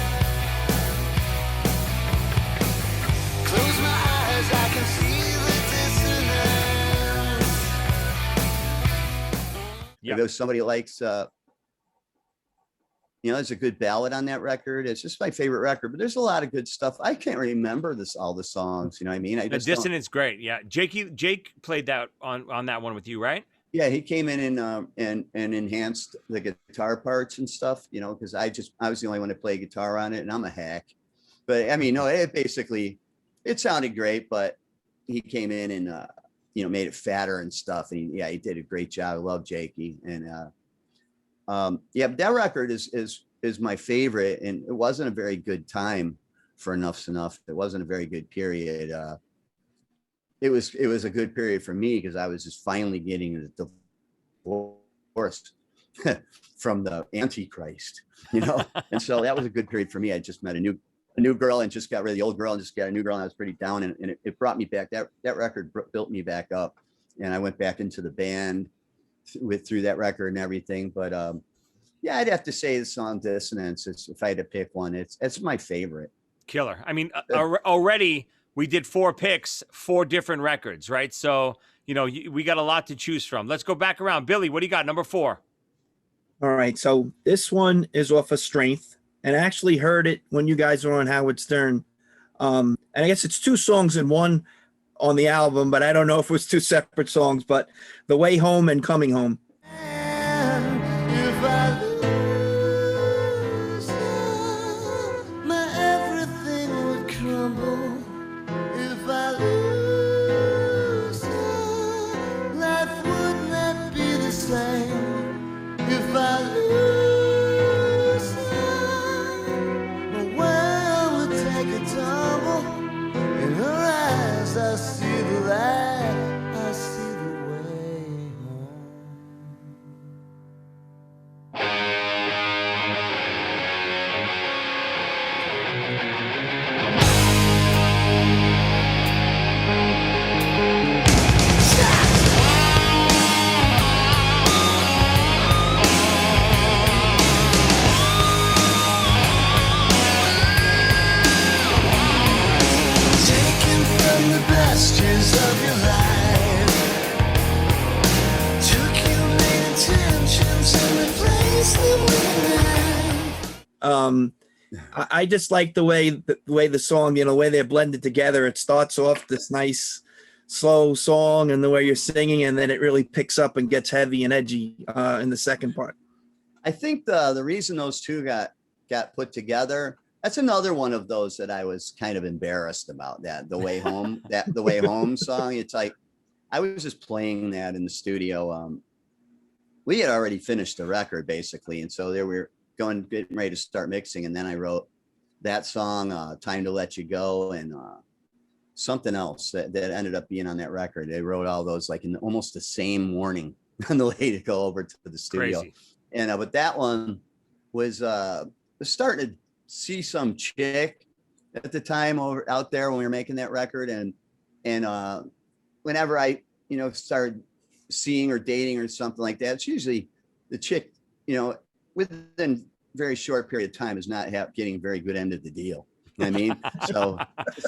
Close my eyes, I can see the dissonance. Yeah. If there's somebody that likes, you know, there's a good ballad on that record. It's just my favorite record, but there's a lot of good stuff. I can't remember all the songs. You know what I mean? I The just don't- Dissonance, great. Yeah. Jake played that on that one with you, right? Yeah, he came in and enhanced the guitar parts and stuff, you know, because I was the only one to play guitar on it, and I'm a hack. But I mean, no, it sounded great, but he came in and you know, made it fatter and stuff. And he did a great job. I love Jakey. And yeah, that record is my favorite, and it wasn't a very good time for Enuff Z'nuff. It wasn't a very good period. It was a good period for me because I was just finally getting a divorce from the Antichrist, you know. And so that was a good period for me. I just met a new girl and just got rid of the old girl and just got a new girl, and I was pretty down, and it brought me back. That record built me back up, and I went back into the band through that record and everything. But yeah, I'd have to say the song Dissonance, if I had to pick one, it's my favorite. Killer. I mean, already we did 4 picks, 4 different records, right? So, you know, we got a lot to choose from. Let's go back around. Billy, what do you got? Number 4. All right, so this one is off of Strength, and I actually heard it when you guys were on Howard Stern. And I guess it's 2 songs in one on the album, but I don't know if it was 2 separate songs, but The Way Home and Coming Home. If I lose you, my everything would crumble. If I lose you, life would not be the same. If I lose you, the world would take a tumble. In her eyes, I see the light. I see the way home. Taken from the best years of your life, took your main intentions and replaced them with I just like the way the song, the way they're blended together. It starts off this nice slow song and the way you're singing, and then it really picks up and gets heavy and edgy in the second part. I think the reason those two got put together, that's another one of those that I was kind of embarrassed about, that the way home song. It's like I was just playing that in the studio. We had already finished the record basically, and so there we were getting ready to start mixing, and then I wrote that song, Time to Let You Go, and something else that ended up being on that record. They wrote all those like in almost the same morning on the way to go over to the studio. Crazy. And but that one was starting to see some chick at the time out there when we were making that record, and whenever I started seeing or dating or something like that, it's usually the chick within very short period of time is not getting a very good end of the deal. You know what I mean? So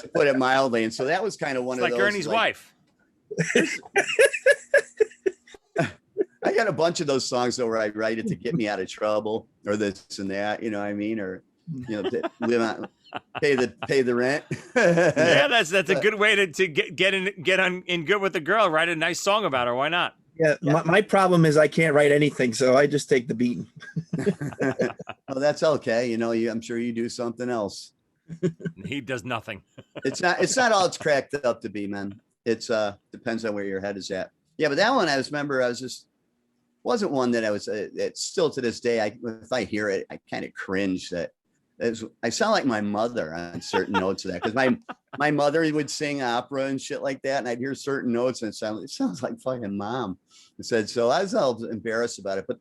to put it mildly. And so that was kind of one It's of like those. Ernie's wife. I got a bunch of those songs though, where I write it to get me out of trouble or this and that, you know what I mean? Or, live on, pay the rent. Yeah, that's a good way to get in good with the girl. Write a nice song about her. Why not? Yeah, my problem is I can't write anything, so I just take the beating. Well, that's okay. I'm sure you do something else. He does nothing. It's not all it's cracked up to be, man. It's depends on where your head is at. Yeah, but that one wasn't one that I was. It's still to this day. If I hear it, I kind of cringe. I sound like my mother on certain notes of that, because my mother would sing opera and shit like that, and I'd hear certain notes and it sounds like fucking mom. I said, so I was all embarrassed about it. But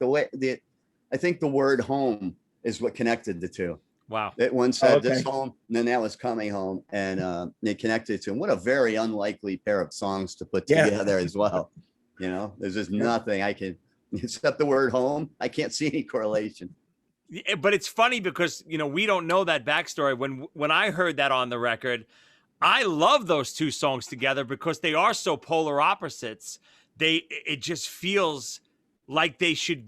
I think the word home is what connected the two. Wow. That one said this home, and then that was coming home, and they connected to him. What a very unlikely pair of songs to put together as well. There's just nothing I can, except the word home. I can't see any correlation. But it's funny because, we don't know that backstory. When I heard that on the record, I love those two songs together because they are so polar opposites. It just feels like they should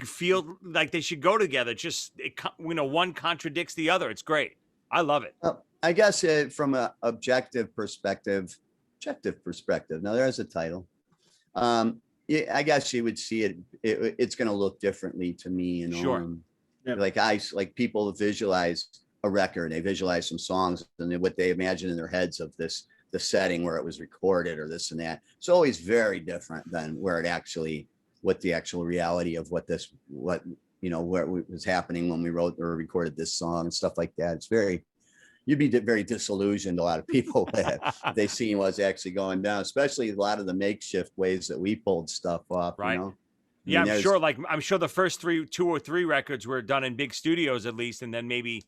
go together. Just, one contradicts the other. It's great. I love it. I guess from an objective perspective. Now there's a title. Yeah, I guess you would see it. It's going to look differently to me. Sure. Like people visualize a record, they visualize some songs and what they imagine in their heads of the setting where it was recorded or this and that. It's always very different than what the actual reality of what was happening when we wrote or recorded this song and stuff like that. You'd be very disillusioned. A lot of people if they seen what's actually going down, especially a lot of the makeshift ways that we pulled stuff off. Right. Yeah, I'm sure the first 2 or 3 records were done in big studios at least, and then maybe,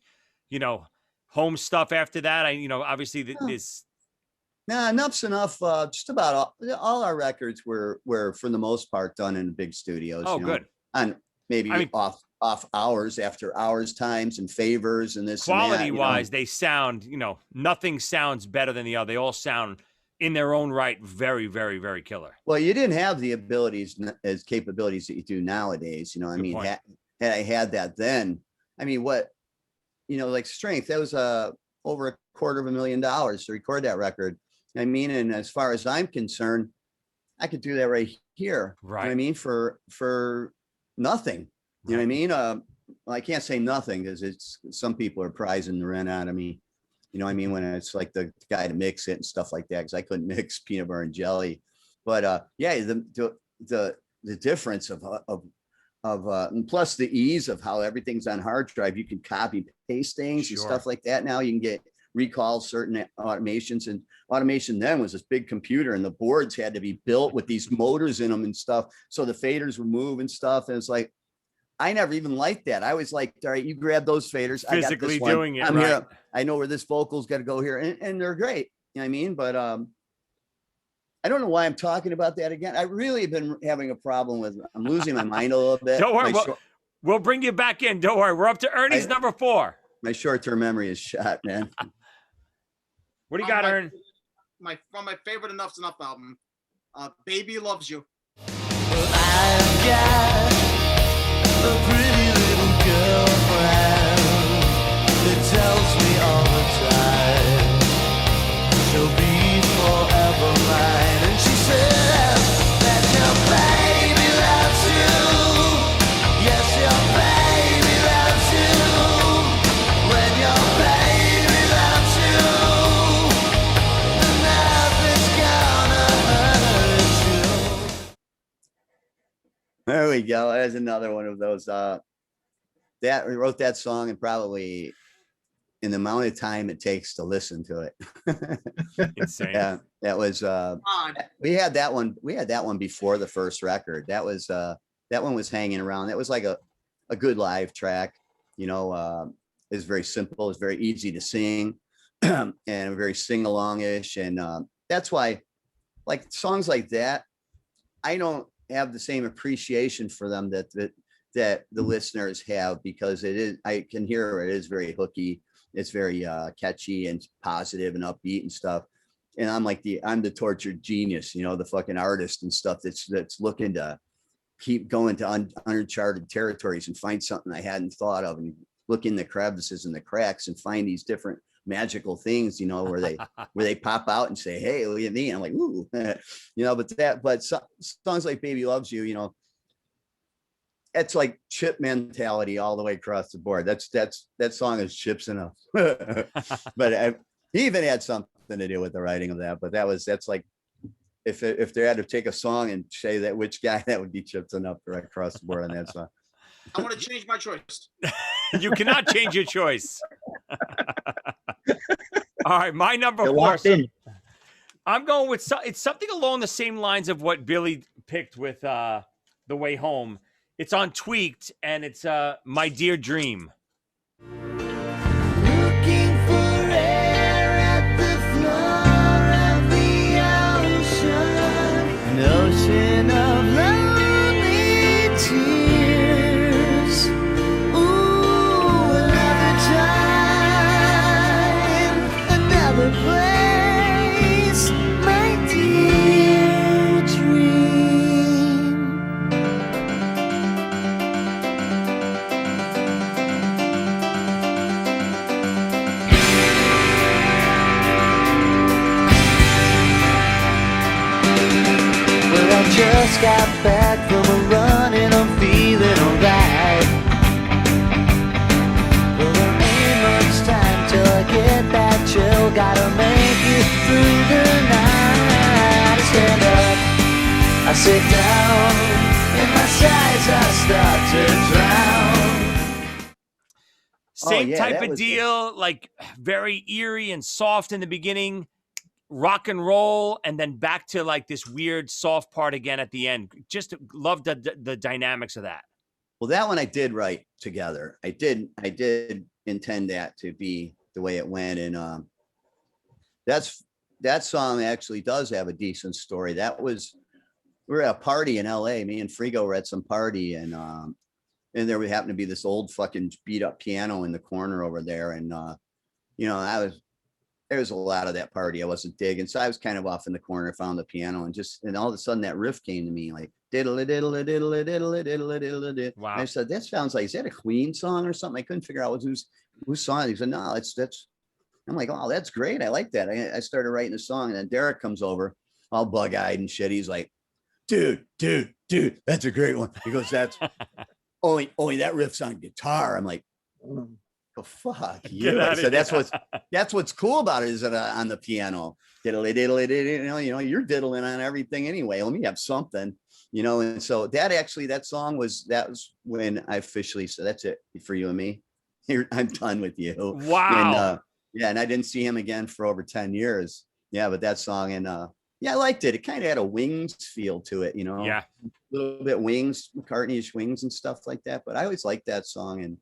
home stuff after that. Obviously this. Nah, Enuff Z'nuff. Just about all our records were for the most part done in big studios. Oh, good. And maybe off hours, after hours times, and favors and this. Quality and that, wise, they sound. Nothing sounds better than the other. They all sound in their own right very, very, very killer. Well, you didn't have the capabilities that you do nowadays. I mean, had I had that then, I mean, like Strength, that was over $250,000 to record that record. I mean, and as far as I'm concerned, I could do that right here. Right. You know what I mean, for nothing. You know what I mean? Well, I can't say nothing because some people are prizing the rent out of me. You know what I mean? When it's like the guy to mix it and stuff like that, because I couldn't mix peanut butter and jelly. But yeah, the difference of and plus the ease of how everything's on hard drive, you can copy paste things and stuff like that. Now you can recall certain automations, and automation then was this big computer, and the boards had to be built with these motors in them and stuff, so the faders would move and stuff. And it's like, I never even liked that. I was like, all right, you grab those faders. Physically I got this doing it. I'm right. here. I know where this vocal's got to go here, and they're great. You know what I mean? But I don't know why I'm talking about that again. I really have been having a problem with. I'm losing my mind a little bit. Don't worry, we'll bring you back in. Don't worry, we're up to Ernie's number 4. My short-term memory is shot, man. What do you got, Ern? From my favorite Enuff Z'nuff album, "Baby Loves You." I've got a pretty little girlfriend. she'll be forever mine. And she said that your baby loves you. Yes, your baby loves you. When your baby loves you, then nothing's gonna hurt you. There we go. There's another one of those. That we wrote that song and probably in the amount of time it takes to listen to it. Insane. Yeah, that was. We had that one. We had that one before the first record. That was. That one was hanging around. That was like a good live track. You know, it's very simple. It's very easy to sing, and very sing along-ish. And that's why, like songs like that, I don't have the same appreciation for them that the listeners have, because it is, I can hear it is very hooky. It's very catchy and positive and upbeat and stuff. And I'm the tortured genius, you know, the fucking artist and stuff that's looking to keep going to uncharted territories and find something I hadn't thought of, and look in the crevices and the cracks and find these different magical things, you know, where they pop out and say, hey, look at me. And I'm like, ooh, you know, but songs like Baby Loves You, you know, it's like Chip mentality all the way across the board. That song is Chip's enough. But he even had something to do with the writing of that. But that's like, if they had to take a song and say that which guy, that would be Chip's enough right across the board on that song. I want to change my choice. You cannot change your choice. All right, my number You're 4. locked in. I'm going with it's something along the same lines of what Billy picked with The Way Home. It's on Tweaked, and it's My Dear Dream. Looking for air at the floor of the ocean, an ocean of lonely tears. Ooh, another time, another place, my dear dream. Well, I just got back from a run and I'm feeling alright. Well, there ain't much time till I get that chill. Gotta make it through the night. I stand up, I sit down, and my sighs I start to drown. Same yeah, type that of was deal, like very eerie and soft in the beginning, rock and roll, and then back to like this weird soft part again at the end. Just love the dynamics of that. Well, that one I did write together. I did intend that to be the way it went. And that song actually does have a decent story. We were at a party in LA. Me and Frigo were at some party, and there would happen to be this old fucking beat up piano in the corner over there. And you know, there was a lot of that party I wasn't digging. So I was kind of off in the corner, found the piano, and all of a sudden that riff came to me like diddle diddle diddle diddle diddle diddle. Wow. I said, that sounds like, is that a Queen song or something? I couldn't figure out whose song. He said, no, that's. I'm like, oh, that's great. I like that. I started writing a song, and then Derek comes over, all bug-eyed and shit. He's like, dude, that's a great one. He goes, that's only that riff's on guitar. I'm like, oh, fuck you. I said, that's what's cool about it, is that on the piano, diddle diddle, you know, you're diddling on everything anyway. Let me have something, you know. And so that was when I officially said, that's it for you and me. I'm done with you. Wow. And and I didn't see him again for over 10 years. Yeah, but that song, and I liked it. It kind of had a Wings feel to it, you know. Yeah. A little bit Wings, McCartney-ish Wings and stuff like that. But I always liked that song, and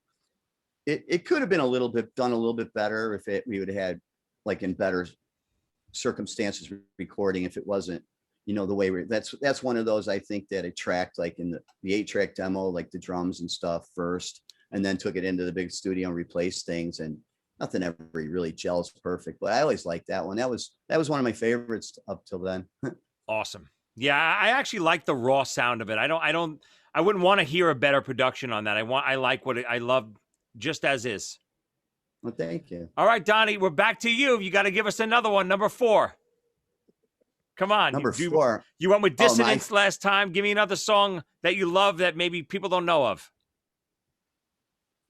it could have been done a little bit better if we would have had, like, in better circumstances recording, if it wasn't, you know, the way that's one of those, I think, that it tracked like in the 8-track demo, like the drums and stuff first, and then took it into the big studio and replaced things, and nothing ever really gels perfect. But I always liked that one. That was one of my favorites up till then. Awesome. Yeah, I actually like the raw sound of it. I wouldn't want to hear a better production on that. I like I love just as is. Well, thank you. All right, Donnie, we're back to you. You got to give us another one, number 4. Come on. Number 4. You went with Oh, my- Dissonance last time. Give me another song that you love that maybe people don't know of.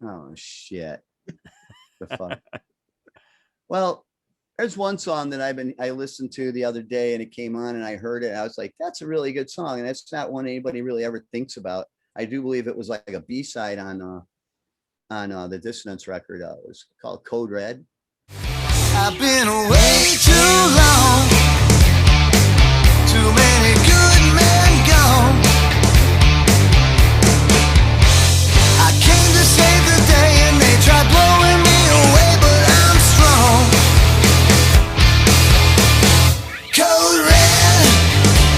Oh shit. The fuck. Well, there's one song that I listened to the other day, and it came on, and I heard it. And I was like, that's a really good song, and that's not one anybody really ever thinks about. I do believe it was like a B-side on the Dissonance record. It was called Code Red. I've been away too long. Too many good men gone. I came to save the day and they tried blowing me away, but I'm strong. Code red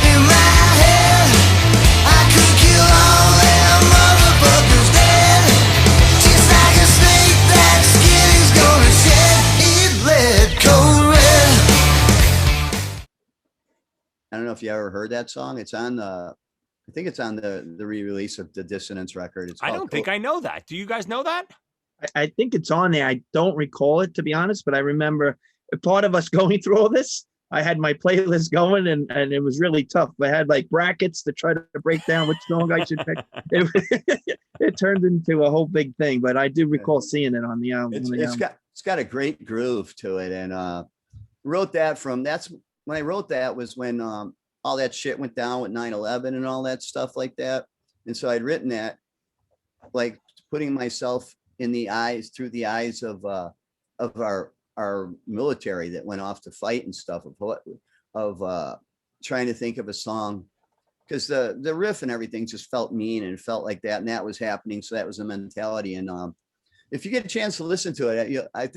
in my head. I could kill all them motherfuckers dead. Just like a snake that skin is gonna shed. It led code red. I don't know if you ever heard that song. It's on I think it's on the re-release of the Dissonance record. It's I called don't think I know that. Do you guys know that? I think it's on there. I don't recall it, to be honest, but I remember a part of us going through all this. I had my playlist going, and it was really tough. I had like brackets to try to break down which song I should pick. It turned into a whole big thing, but I do recall seeing it on the album. It's got a great groove to it, and wrote that that's when I wrote that was when all that shit went down with 9/11 and all that stuff like that. And so I'd written that, like putting myself through the eyes of our military that went off to fight and stuff, of trying to think of a song, because the riff and everything just felt mean and felt like that, and that was happening. So that was a mentality. And if you get a chance to listen to it, I've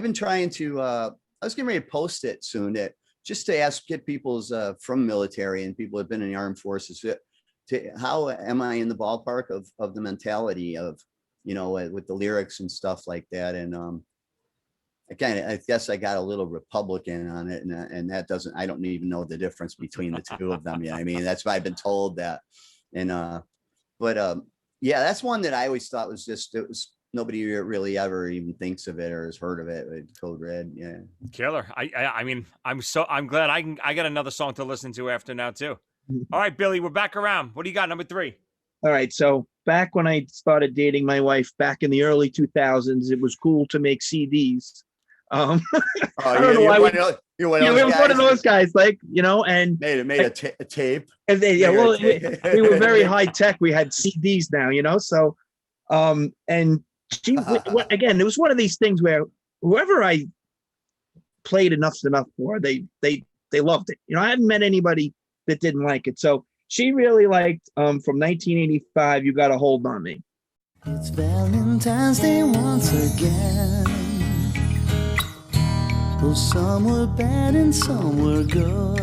been trying to. I was getting ready to post it soon, just to get people's from military and people who have been in the armed forces, to how am I in the ballpark of the mentality of, with the lyrics and stuff like that. And I guess I got a little Republican on it, and that I don't even know the difference between the two of them. I mean, that's why I've been told that. And yeah, that's one that I always thought was nobody really ever even thinks of it or has heard of it. Code Red. Yeah. Killer. I mean, I'm glad I got another song to listen to after now too. All right, Billy, we're back around. What do you got? Number 3. All right. So back when I started dating my wife back in the early 2000s, it was cool to make CDs. I don't know why you're one of those guys, like, and made a tape. And we were very high tech. We had CDs now, so, and she, again, it was one of these things where whoever I played Enuff Z'nuff for, they loved it. I hadn't met anybody that didn't like it. So she really liked, from 1985, You Got a Hold on Me. It's Valentine's Day once again. Though some were bad and some were good,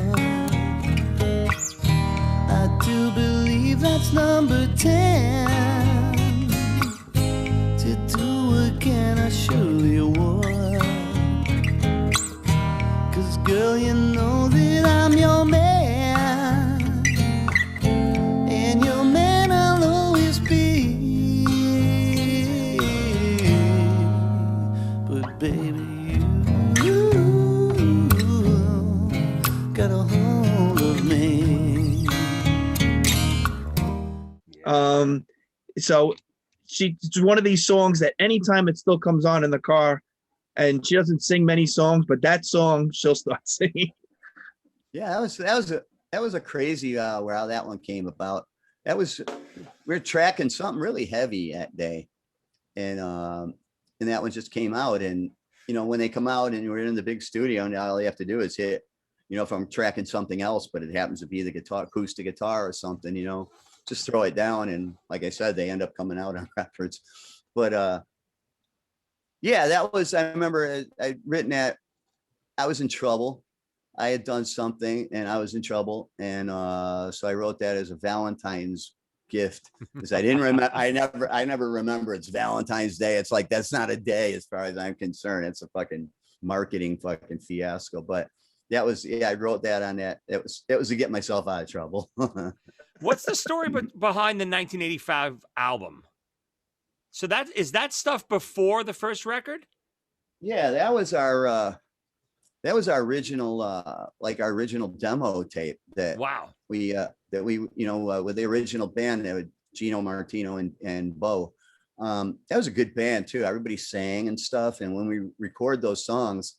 I do believe that's number 10. To do again, I surely would. 'Cause girl, you know that I'm your man, and your man I'll always be. But baby, you got a hold of me. So it's one of these songs that anytime it still comes on in the car, and she doesn't sing many songs, but that song she'll start singing. Yeah, that was a crazy where how that one came about. We were tracking something really heavy that day, and that one just came out. And when they come out and we're in the big studio, and all you have to do is hit, if I'm tracking something else, but it happens to be the acoustic guitar or something, just throw it down. And like I said, they end up coming out on records. But yeah, I remember I'd written that. I was in trouble. I had done something and I was in trouble. And so I wrote that as a Valentine's gift, because I didn't remember. I never remember it's Valentine's Day. It's like, that's not a day as far as I'm concerned. It's a fucking marketing fucking fiasco. But I wrote that on that. It was to get myself out of trouble. What's the story behind the 1985 album? So that stuff before the first record? Yeah, that was our original like our original demo tape Wow. we with the original band that would Gino Martino and Bo. That was a good band too. Everybody sang and stuff. And when we record those songs,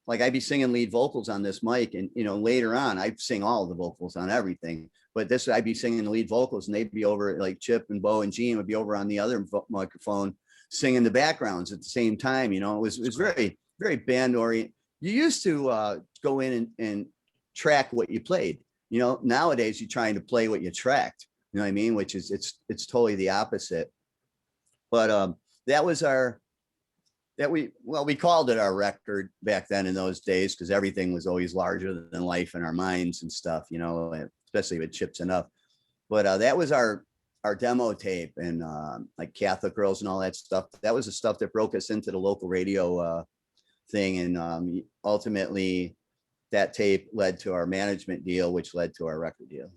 like I'd be singing lead vocals on this mic, and later on I'd sing all the vocals on everything. But this I'd be singing the lead vocals, and they'd be over, like Chip and Bo and Gene would be over on the other microphone singing the backgrounds at the same time. It was very, very band oriented. You used to go in and track what you played. Nowadays you're trying to play what you tracked. You know what I mean? Which is it's totally the opposite. But that was we called it our record back then in those days, because everything was always larger than life in our minds and stuff, especially with Chips Enuff. But that was our demo tape, and like Catholic Girls and all that stuff. That was the stuff that broke us into the local radio thing. And ultimately that tape led to our management deal, which led to our record deal.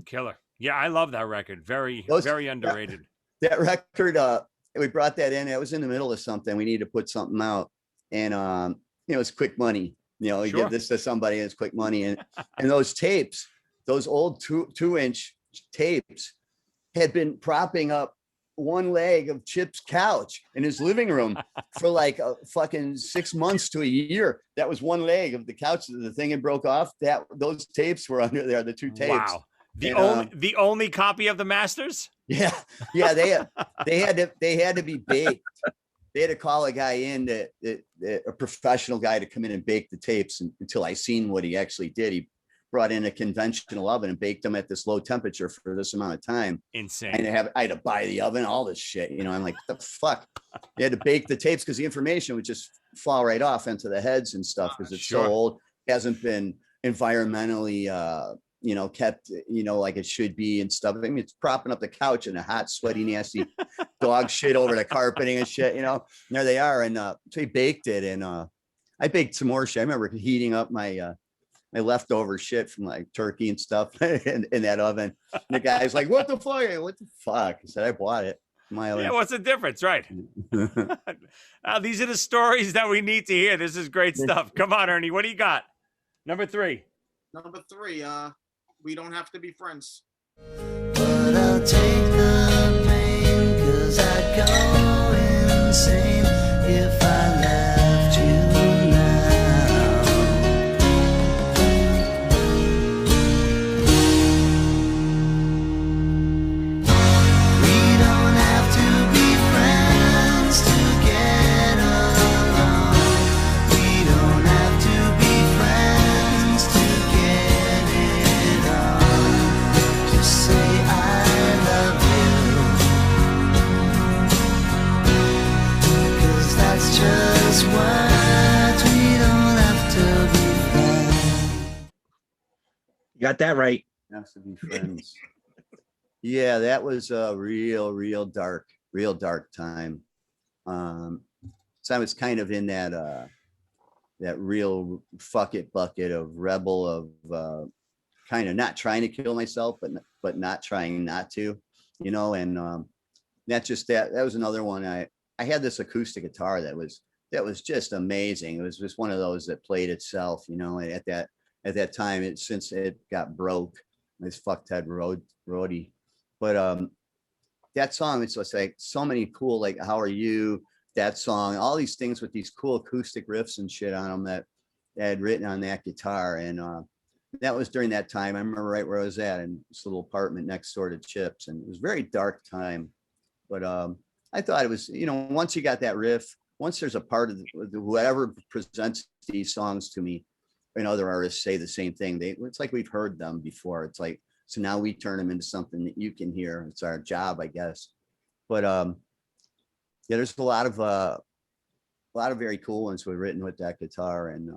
Killer. Yeah, I love that record. Very underrated. That record, we brought that in. It was in the middle of something. We needed to put something out, and it's quick money. You give this to somebody, and it's quick money. And those tapes, those old 2-inch tapes, had been propping up one leg of Chip's couch in his living room for like a fucking 6 months to a year. That was one leg of the couch. The thing had broke off. Those tapes were under there. The 2 tapes. Wow. The only copy of the masters. Yeah. They had to be baked. They had to call a guy in, a professional guy, to come in and bake the tapes until I seen what he actually did. He brought in a conventional oven and baked them at this low temperature for this amount of time. Insane. And I had to buy the oven, all this shit. I'm like, what the fuck? They had to bake the tapes because the information would just fall right off into the heads and stuff, because it's so old, hasn't been environmentally kept, like it should be and stuff. I mean, it's propping up the couch in a hot, sweaty, nasty dog shit over the carpeting and shit, and there they are. And so he baked it, and I baked some more shit. I remember heating up my leftover shit from like turkey and stuff in that oven. And the guy's like, what the fuck? What the fuck? I said, I bought it. My oven. Yeah, what's the difference, right? These are the stories that we need to hear. This is great stuff. Come on, Ernie. What do you got? Number 3. Number 3, We Don't Have to Be Friends. But I'll take the pain, 'cause I'd go insane if I left you now. We don't have to be friends to get along. We don't have to be friends to get it on. Just say I love you, 'cause that's just what we don't have to be friends. You got that right. Has to be friends. Yeah, that was a real dark time. So I was kind of in that real fuck it bucket of rebel, of kind of not trying to kill myself, but not trying not to, and that was another one. I had this acoustic guitar that was just amazing. It was just one of those that played itself, at that time, since it got broke, this fuckhead roadie. But that song, it's just like so many cool, like How Are You, that song, all these things with these cool acoustic riffs and shit on them that I had written on that guitar. And that was during that time. I remember right where I was at, in this little apartment next door to Chips, and it was a very dark time. But I thought it was, once you got that riff, once there's a part of whoever presents these songs to me, and other artists say the same thing. It's like we've heard them before. It's like, so now we turn them into something that you can hear. It's our job, I guess. But yeah, there's a lot of very cool ones were written with that guitar, and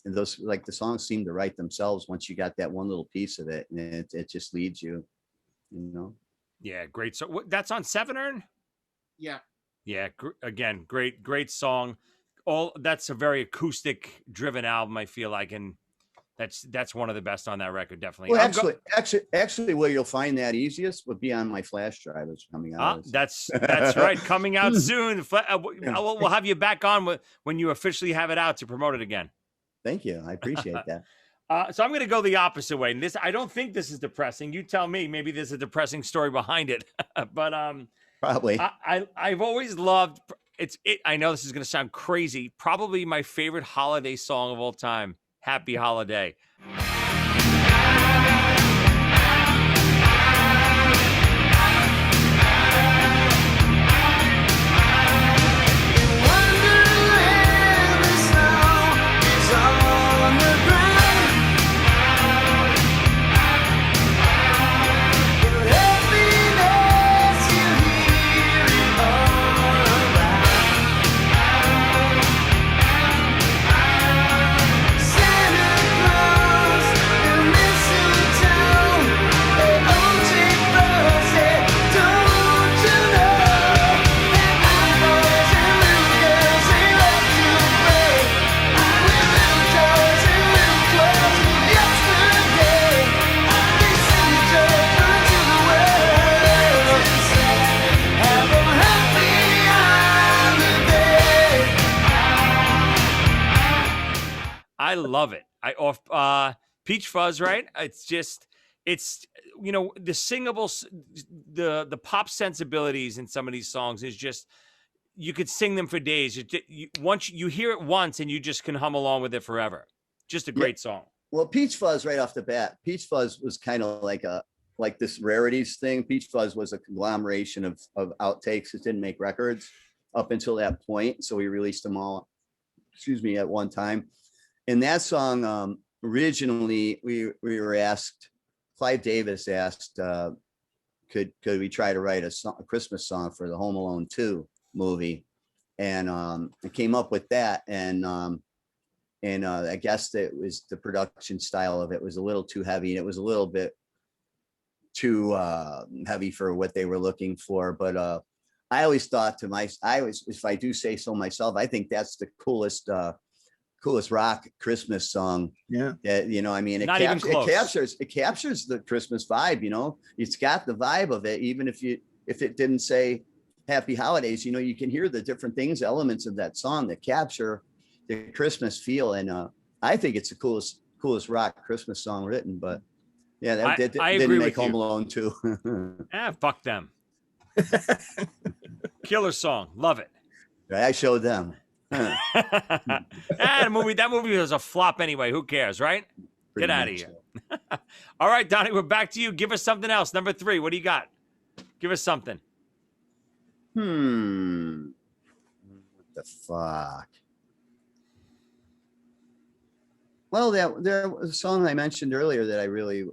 those, like, the songs seem to write themselves once you got that one little piece of it, and it just leads you, Yeah, great. So that's on 7, Ern? Yeah. Yeah, again, great song. That's a very acoustic driven album, I feel like, and That's one of the best on that record, definitely. Well, actually, where you'll find that easiest would be on my flash drive that's coming out. That's right, coming out soon. We'll have you back on when you officially have it out to promote it again. Thank you. I appreciate that. So I'm going to go the opposite way. And I don't think this is depressing. You tell me. Maybe there's a depressing story behind it. But Probably. I've always loved it. I know this is going to sound crazy. Probably my favorite holiday song of all time. Happy Holiday. I love it. Peach Fuzz, right? It's the singable, the pop sensibilities in some of these songs is just, you could sing them for days. Once you hear it once and you just can hum along with it forever. Just a great song. Well, Peach Fuzz right off the bat. Peach Fuzz was kind of like this rarities thing. Peach Fuzz was a conglomeration of outtakes. It didn't make records up until that point. So we released them all, at one time. And that song, originally we were asked, Clive Davis asked, could we try to write a Christmas song for the Home Alone 2 movie? And I came up with that. And I guess that was the production style of it was a little too heavy, and it was a little bit too heavy for what they were looking for. But I always thought if I do say so myself, I think that's the coolest rock Christmas song. Yeah. That, it captures the Christmas vibe, it's got the vibe of it. Even if it didn't say Happy Holidays, you can hear the different things, elements of that song that capture the Christmas feel. And I think it's the coolest rock Christmas song written. But yeah, I didn't agree make with Home you. Alone 2. Fuck them. Killer song. Love it. I showed them. That movie was a flop anyway. Who cares, right? Get out of here. So. All right, Donnie, we're back to you. Give us something else. Number 3. What do you got? Give us something. What the fuck? Well, there was a song I mentioned earlier that I really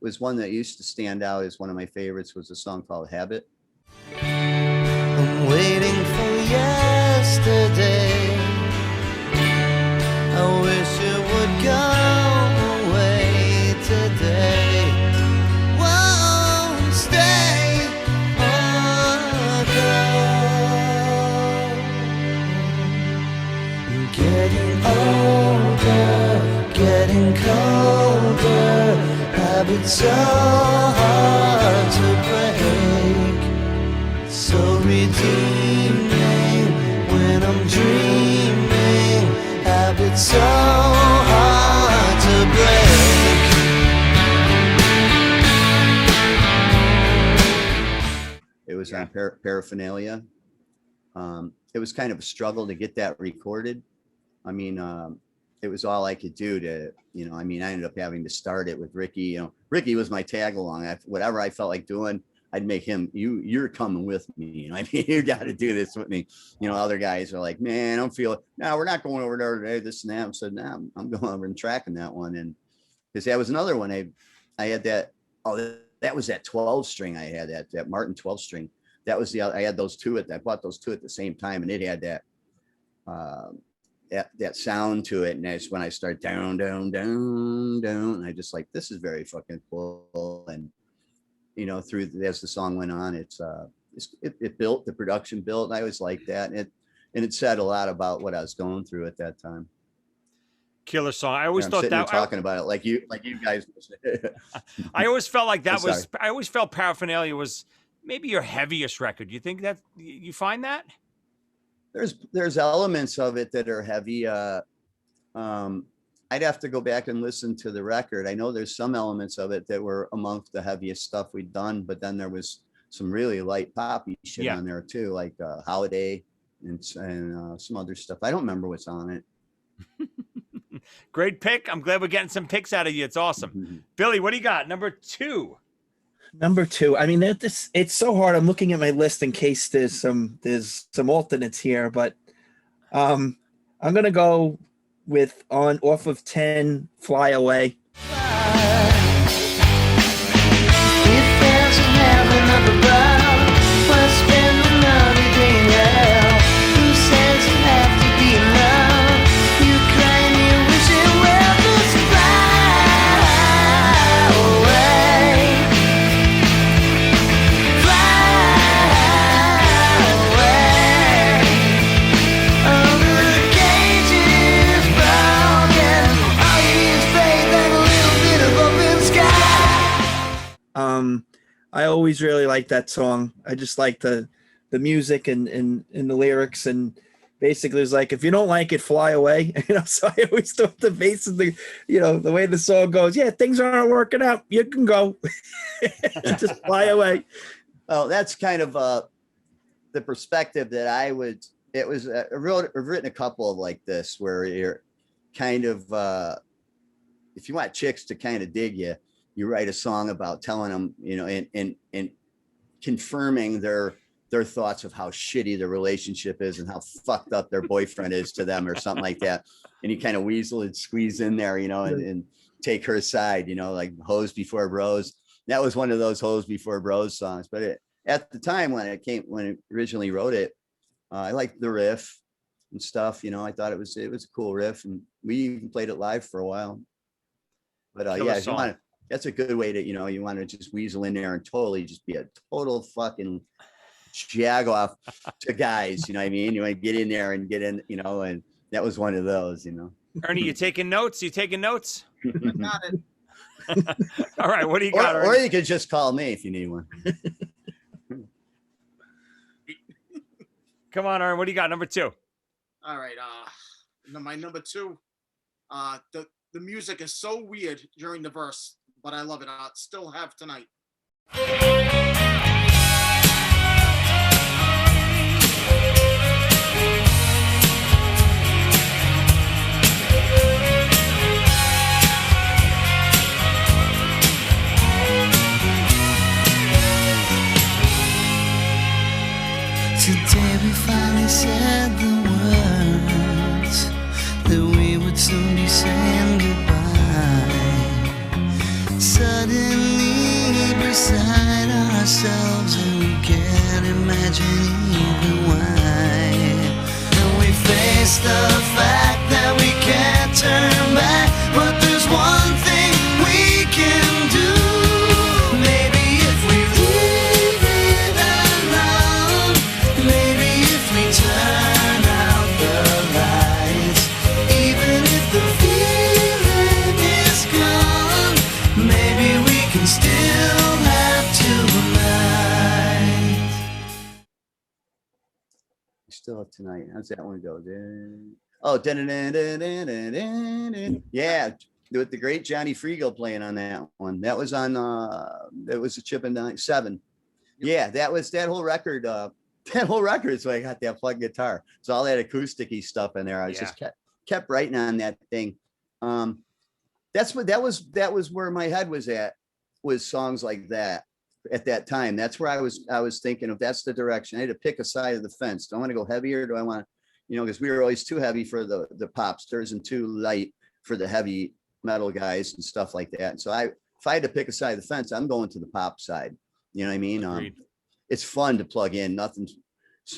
was one that used to stand out as one of my favorites, was a song called Habit. I'm waiting for yesterday. I wish it would go away today. Won't stay or go. Getting older, getting colder. Habits so hard to break. So redeeming when I'm dreaming. Habits so hard to break. It was on Paraphernalia. It was kind of a struggle to get that recorded. I mean, it was all I could do to, I ended up having to start it with Ricky. Ricky was my tag along. Whatever I felt like doing, I'd make him, you're coming with me. You got to do this with me. Other guys are like, man, I don't feel it. No, we're not going over there today, this and that. I said, no, I'm going over and tracking that one. And because that was another one. I had that. Oh, that was that 12 string. I had that Martin 12 string. That was I had those two I bought those two at the same time, and it had that, that sound to it. And that's when I started down, down, down, down. And I just like, this is very fucking cool. And, as the song went on, it built, the production built. And I always liked that. And it said a lot about what I was going through at that time. Killer song. I always I'm thought sitting here that. talking about it like you guys. I always felt like that I'm was. sorry. I always felt Paraphernalia was maybe your heaviest record. You think that you find that? There's elements of it that are heavy. I'd have to go back and listen to the record. I know there's some elements of it that were amongst the heaviest stuff we'd done, but then there was some really light poppy shit Yeah. on there too, like Holiday and some other stuff. I don't remember what's on it. Great pick. I'm glad we're getting some picks out of you. It's awesome. Billy, what do you got? Number 2. Number 2. I mean, it's so hard. I'm looking at my list in case there's some alternates here, but I'm gonna go with off of 10, Fly Away. If there's a heaven up above, we'll spend another day in hell. Who says you have to be in love? You crying, you wishing, well, just fly away. Fly away. Oh, the cage is broken. All you need is faith and a little bit of open sky. I always really liked that song. I just like the music and the lyrics, and basically it's like, if you don't like it, fly away. So I always thought the bass of the way the song goes, yeah, things aren't working out, you can go. Just fly away. Oh, that's kind of the perspective that I've written a couple of like this, where you're kind of, if you want chicks to kind of dig you, you write a song about telling them, and confirming their thoughts of how shitty the relationship is and how fucked up their boyfriend is to them or something like that. And you kind of weasel and squeeze in there, and take her side, like Hoes Before Bros. That was one of those Hoes Before Bros songs. But at the time when it originally wrote it, I liked the riff and stuff. I thought it was a cool riff, and we even played it live for a while. But yeah, if you want to, that's a good way to, you want to just weasel in there and totally just be a total fucking jag off to guys. You know what I mean? You want to get in there and get in, and that was one of those, Ernie, you taking notes? You taking notes? Got it. All right. What do you got? or you could just call me if you need one. Come on, Ernie. What do you got? Number 2. All right. My number 2. The music is so weird during the verse, but I love it. I still have tonight. Today we finally said the words that we would soon be saying goodbye. Suddenly beside ourselves, and we can't imagine even why. And we face the fact that we can't turn back, but there's one thing we can do. Maybe if we leave it alone, maybe if we turn out the lights, even if the feeling is gone, maybe we can still have tonight. Still have tonight. How's that one go? Oh, yeah, with the great Johnny Friegel playing on that one. That was on that was a Chip and Dine 7. Yeah, that was that whole record. That whole record is why I got that plugged guitar. It's all that acoustic-y stuff in there. I just kept writing on that thing. That was where my head was at, was songs like that at that time. That's where I was thinking, if that's the direction, I had to pick a side of the fence. Do I want to go heavier? Do I want to, because we were always too heavy for the popsters and too light for the heavy metal guys and stuff like that. And so if I had to pick a side of the fence, I'm going to the pop side. You know what I mean? It's fun to plug in. Nothing,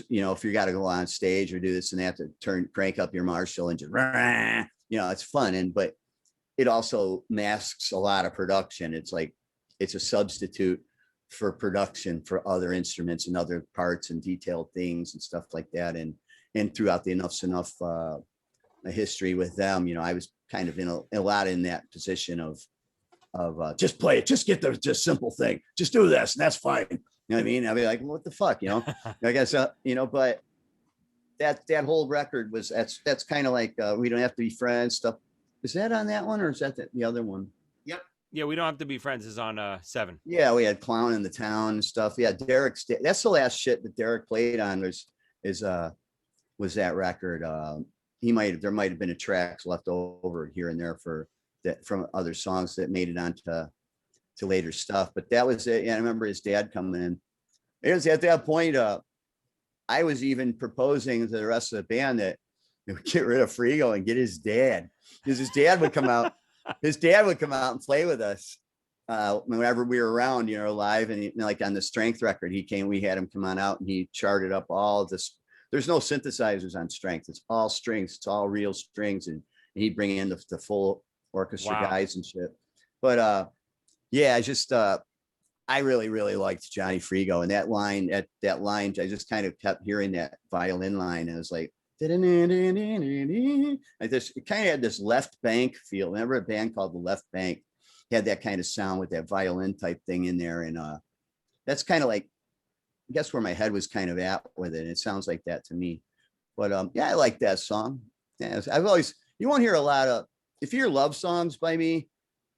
if you got to go on stage or do this and have to crank up your Marshall and just, it's fun. But it also masks a lot of production. It's like, it's a substitute for production for other instruments and other parts and detailed things and stuff like that. And throughout the Enuff Z'nuff a history with them. You know, I was kind of in a lot in that position of just play it, just get the just simple thing, just do this, and that's fine. You know what I mean? I'd be like, what the fuck, you know? I guess you know, but that whole record was that's kind of like We Don't Have to Be Friends stuff. Is that on that one, or is that the other one? Yep. Yeah, We Don't Have to Be Friends is on 7. Yeah, we had Clown in the Town and stuff. Yeah, Derek's that's the last shit that Derek played on was that record. There might have been a tracks left over here and there from other songs that made it onto to later stuff. But that was it. Yeah, I remember his dad coming in. It was at that point, I was even proposing to the rest of the band that they would get rid of Frigo and get his dad, because his dad would come out. His dad would come out and play with us whenever we were around, you know, live. And like on the Strength record, we had him come on out and he charted up all this. There's no synthesizers on Strength. It's all strings. It's all real strings. And he'd bring in the full orchestra guys and shit. But yeah, I just I really, really liked Johnny Frigo, and that line, I just kind of kept hearing that violin line. And it was like, it kind of had this Left Bank feel. Remember a band called the Left Bank had that kind of sound with that violin type thing in there. And that's kind of like, I guess where my head was kind of at with it. It sounds like that to me. But yeah, I like that song. Yeah, you won't hear a lot of, if you hear love songs by me,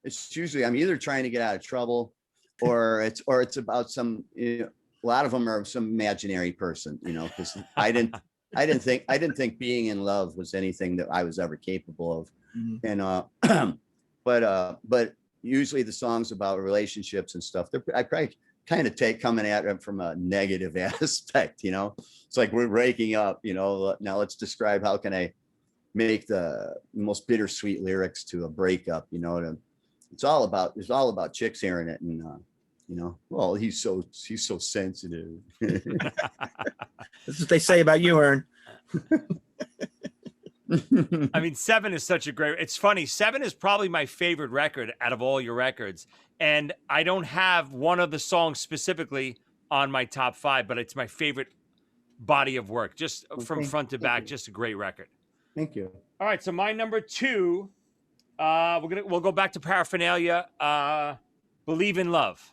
it's usually I'm either trying to get out of trouble or it's about some, you know, a lot of them are some imaginary person, you know, because I didn't think being in love was anything that I was ever capable of. Mm-hmm. And but usually the songs about relationships and stuff, I probably kind of take coming at them from a negative aspect, you know. It's like we're breaking up, you know. Now let's describe how can I make the most bittersweet lyrics to a breakup, you know. It's all about chicks hearing it, and you know, well, he's so sensitive. That's what they say about you, Ern. I mean, 7 is such a great, it's funny. 7 is probably my favorite record out of all your records. And I don't have one of the songs specifically on my top 5, but it's my favorite body of work, just from front to back, just a great record. Thank you. All right. So my number 2, we'll go back to Paraphernalia. Believe in Love.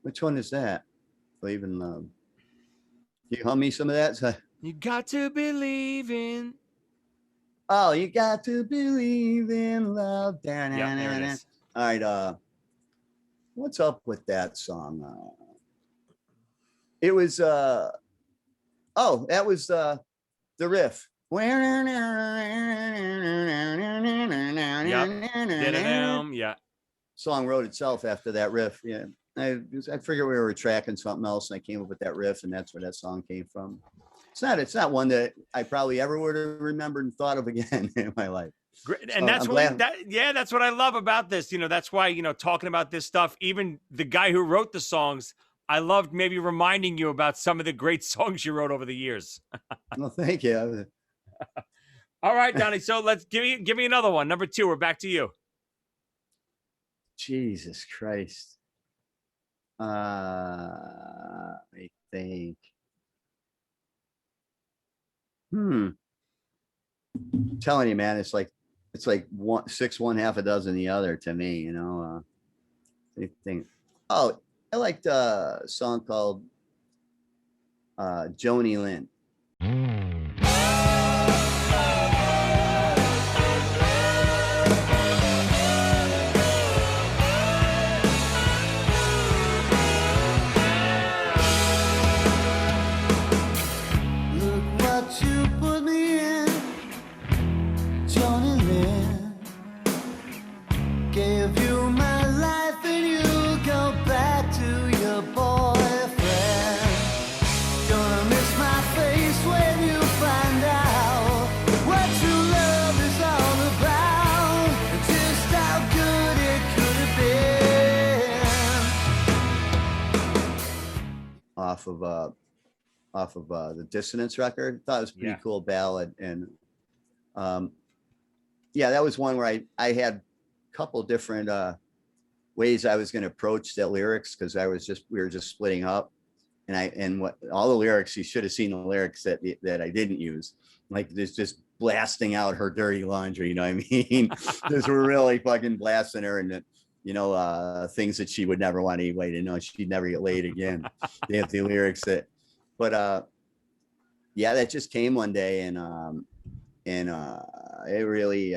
Which one is that? Believe in Love. Can you hum me some of that? You got to believe in. Oh, you got to believe in love. Yeah, there it is. All right. What's up with that song? It was that was the riff. Yeah. Song wrote itself after that riff. Yeah. I figured we were tracking something else, and I came up with that riff, and that's where that song came from. It's not one that I probably ever would have remembered and thought of again in my life. Great. And that's that's what I love about this. You know, that's why, you know, talking about this stuff, even the guy who wrote the songs, I loved maybe reminding you about some of the great songs you wrote over the years. Well, thank you. All right, Donnie. So let's give me another one. Number 2, we're back to you. Jesus Christ. I think. I'm telling you, man, it's like one half a dozen the other to me, you know. I think. Oh, I liked a song called Joni Lynn. give you my life and you go back to your boyfriend. Gonna miss my face when you find out what true love is all about, and just how good it could have been. Off of the Dissonance record. Thought it was a pretty Yeah. cool ballad. And yeah, that was one where I had a couple different ways I was going to approach the lyrics, because we were just splitting up. And what all the lyrics, you should have seen the lyrics that I didn't use. Like there's just blasting out her dirty laundry, you know what I mean? Just really fucking blasting her, and things that she would never want anybody to know. She'd never get laid again. They have the lyrics that, but yeah, that just came one day, and it really,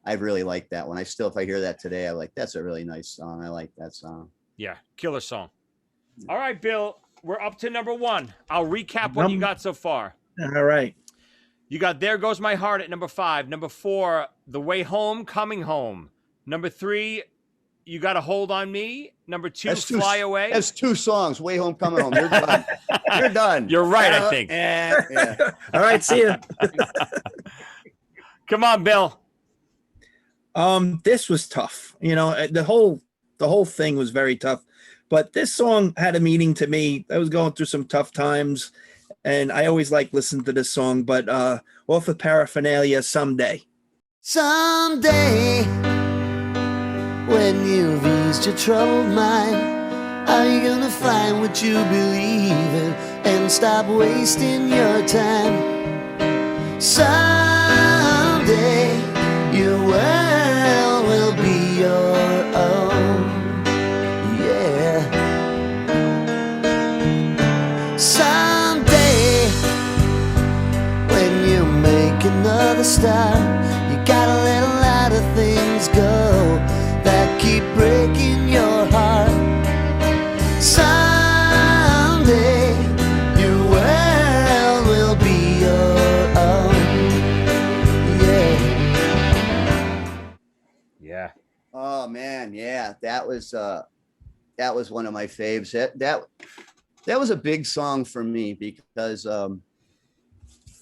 I really like that one. If I hear that today, that's a really nice song. I like that song. Yeah, killer song. All right, Bill, we're up to number 1. I'll recap what you got so far. All right. You got There Goes My Heart at number 5. Number 4, The Way Home, Coming Home. Number 3, You Got a Hold on Me. Number 2, Fly Away. That's 2 songs. Way Home, Coming Home. You're done. You're done. You're right, I think. Yeah. All right. See ya. Come on, Bill. This was tough. The whole thing was very tough, but this song had a meaning to me. I was going through some tough times, and I always like listening to this song, but off of Paraphernalia, Someday. Someday, when you've eased your troubled mind, are you gonna find what you believe in and stop wasting your time? Someday, your world will be your own. Yeah. Someday, when you make another start, you gotta let a lot of things go that keep breaking your heart. Someday, your world will be your own. Yeah. Oh man, yeah, that was one of my faves. That was a big song for me, because a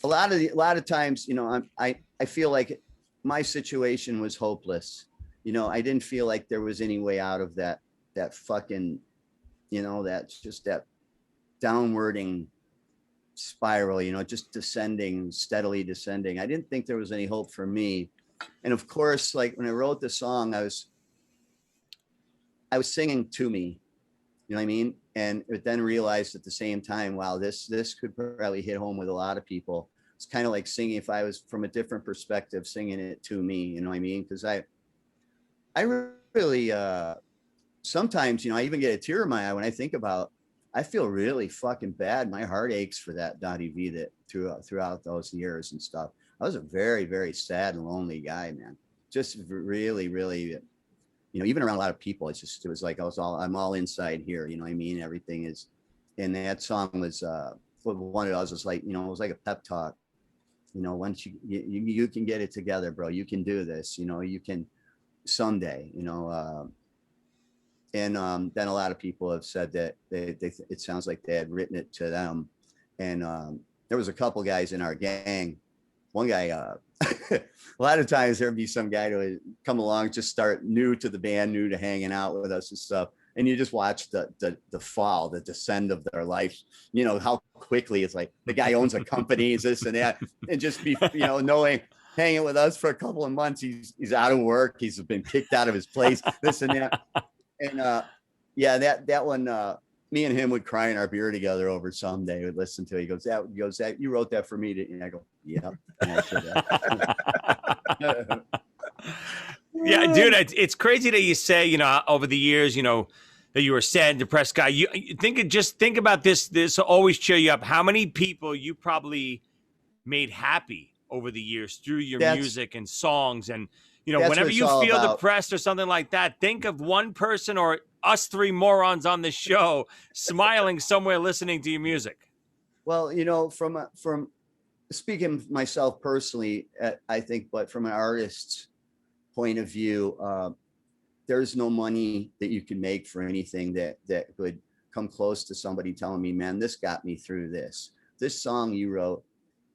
lot of times, I feel like my situation was hopeless. I didn't feel like there was any way out of that fucking, that's just that downwarding spiral, just descending, steadily descending. I didn't think there was any hope for me. And of course, like when I wrote the song, I was singing to me, you know what I mean? And then realized at the same time, wow, this could probably hit home with a lot of people. It's kind of like singing, if I was from a different perspective, singing it to me, you know what I mean? Because I really, sometimes, I even get a tear in my eye when I think about, I feel really fucking bad. My heart aches for that Donnie Vie that throughout those years and stuff. I was a very, very sad and lonely guy, man. Just really, really, even around a lot of people, it was like I'm all inside here, you know what I mean? Everything is, and that song was what one of those was like, it was like a pep talk. Once you can get it together, bro, you can do this, you can someday, and then a lot of people have said that it sounds like they had written it to them. And there was a couple guys in our gang. One guy, a lot of times there'd be some guy who would come along, just start new to the band, new to hanging out with us and stuff. And you just watch the fall, the descend of their life, how quickly it's like the guy owns a company, this and that, and just be, knowing, hanging with us for a couple of months, he's out of work, he's been kicked out of his place, this and that. And yeah, that one, me and him would cry in our beer together over Someday. We'd listen to it. He goes, that you wrote that for me, didn't you? I go, yeah. Yeah, dude, it's crazy that you say, over the years, that you were a sad and depressed guy. You think about this. This will always cheer you up. How many people you probably made happy over the years through your music and songs, and whenever you feel depressed or something like that, think of one person or us 3 morons on the show smiling somewhere listening to your music. Well, from speaking myself personally, I think, but from an artist's point of view, there's no money that you can make for anything that would come close to somebody telling me, man, this got me through this. This song you wrote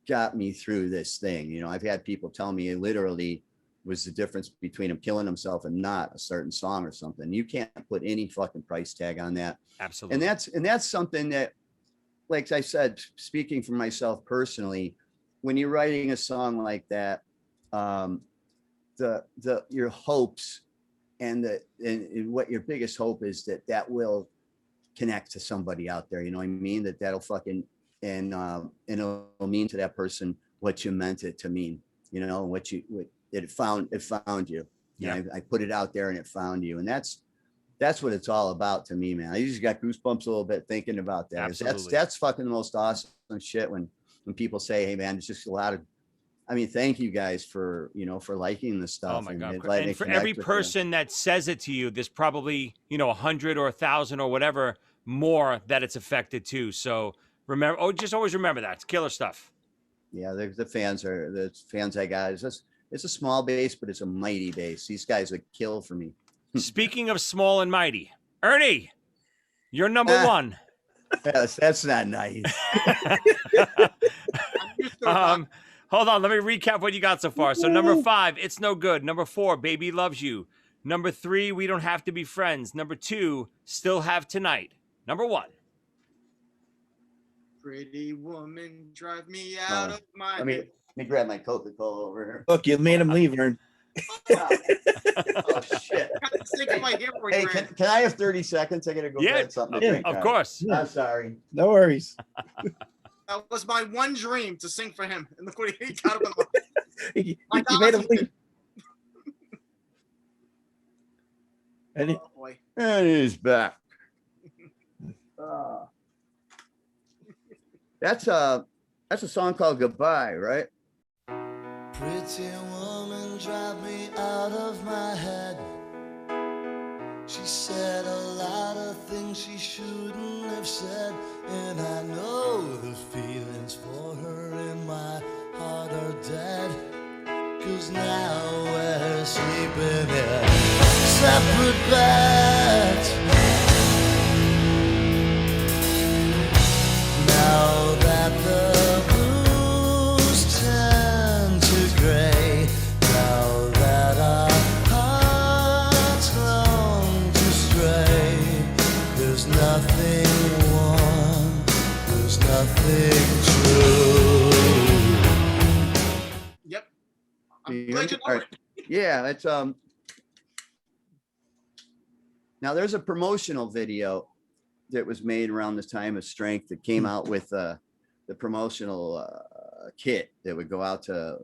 got me through this thing. You know, I've had people tell me it literally was the difference between him killing himself and not a certain song or something. You can't put any fucking price tag on that. Absolutely. And that's something that, like I said, speaking for myself personally, when you're writing a song like that, your hopes and what your biggest hope is that will connect to somebody out there. You know what I mean? That'll fucking, and it'll mean to that person what you meant it to mean, you know, it found you. Yeah. You know, I put it out there and it found you. And that's what it's all about to me, man. I just got goosebumps a little bit thinking about that. Absolutely. That's fucking the most awesome shit when people say, hey man, it's just a lot of, I mean, thank you guys for, you know, for liking this stuff. Oh my God. letting And it for connect every with you. person that says it to you, there's probably, you know, 100 or 1,000 or whatever more that it's affected too. So remember, just always remember that. It's killer stuff. Yeah, the fans I got. It's a small base, but it's a mighty base. These guys would kill for me. Speaking of small and mighty, Ernie, you're number one. That's not nice. Hold on, let me recap what you got so far. So number 5, It's No Good. Number 4, Baby Loves You. Number 3, We Don't Have to Be Friends. Number 2, Still Have Tonight. Number 1. Pretty woman, drive me out of my Let me head. grab my Coca-Cola over here. Look, you made him leave, Ern. Oh shit. Thinking my hair was Hey, red. can I have 30 seconds? I gotta go get something to drink. Of course. I'm sorry. No worries. That was my one dream, to sing for him. And look what he got him. You My made him God, leave. And oh boy. And he's back. That's a song called Goodbye, right? Pretty woman, drive me out of my head. She said a lot of things she shouldn't have said, and I know the feelings for her in my heart are dead. 'Cause now we're sleeping in separate beds. Now that the blues turn to gray, now that our hearts long to stray, there's nothing warm, there's nothing true. Yep. You I'm glad you know All it. right. Yeah, it's now there's a promotional video that was made around this time of Strength that came out with the promotional kit that would go out to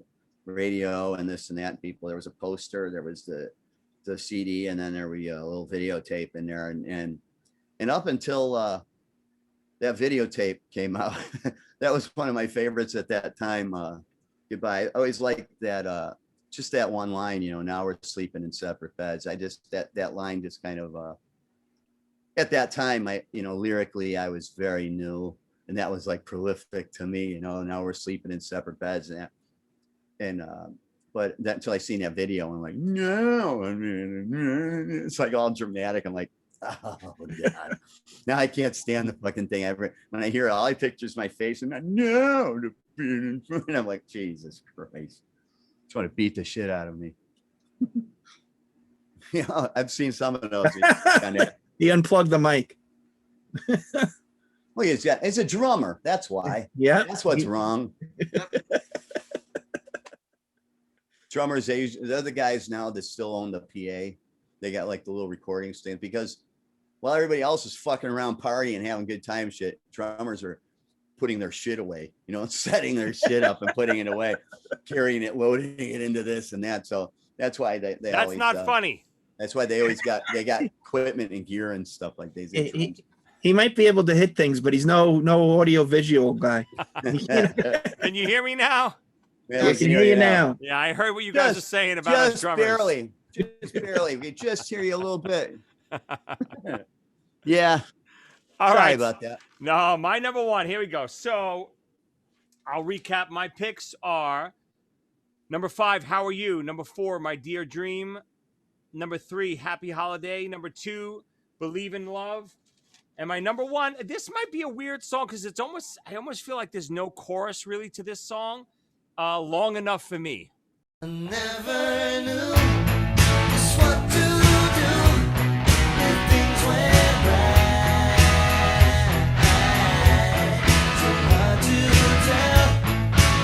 radio and this and that and people. There was a poster, there was the CD, and then there was a little videotape in there, and up until that videotape came out, that was one of my favorites at that time. Goodbye. I always liked that just that one line, you know, now we're sleeping in separate beds. I just that line just kind of at that time, lyrically, I was very new, and that was like prolific to me, you know. Now we're sleeping in separate beds, but that until I seen that video, I'm like, no, it's like all dramatic. I'm like, oh God, now I can't stand the fucking thing. When I hear it, all I picture is my face, and no, and I'm like, Jesus Christ, just want to beat the shit out of me. Yeah, I've seen some of those. he unplugged the mic. Well, he's a drummer. That's why. Yeah, That's what's wrong. Drummers, they're the guys now that still own the PA. They got like the little recording stand, because while everybody else is fucking around partying and having good time shit, drummers are putting their shit away, you know, setting their shit up and putting it away, carrying it, loading it into this and that. So that's why they That's always, not funny. That's why they got equipment and gear and stuff like these. He might be able to hit things, but he's no audio visual guy. Can you hear me now? Yeah, I can hear you now. Yeah, I heard what you guys are saying about us just drummers. barely. Just barely. We just hear you a little bit. Yeah. All Sorry right. about that. No, my number 1. Here we go. So I'll recap. My picks are number 5, How Are You? Number 4, My Dear Dream. Number 3, Happy Holiday. Number 2, Believe in Love. And my number 1, this might be a weird song because I almost feel like there's no chorus really to this song. Long Enough for Me. I never knew just what to do if things went right. So hard to tell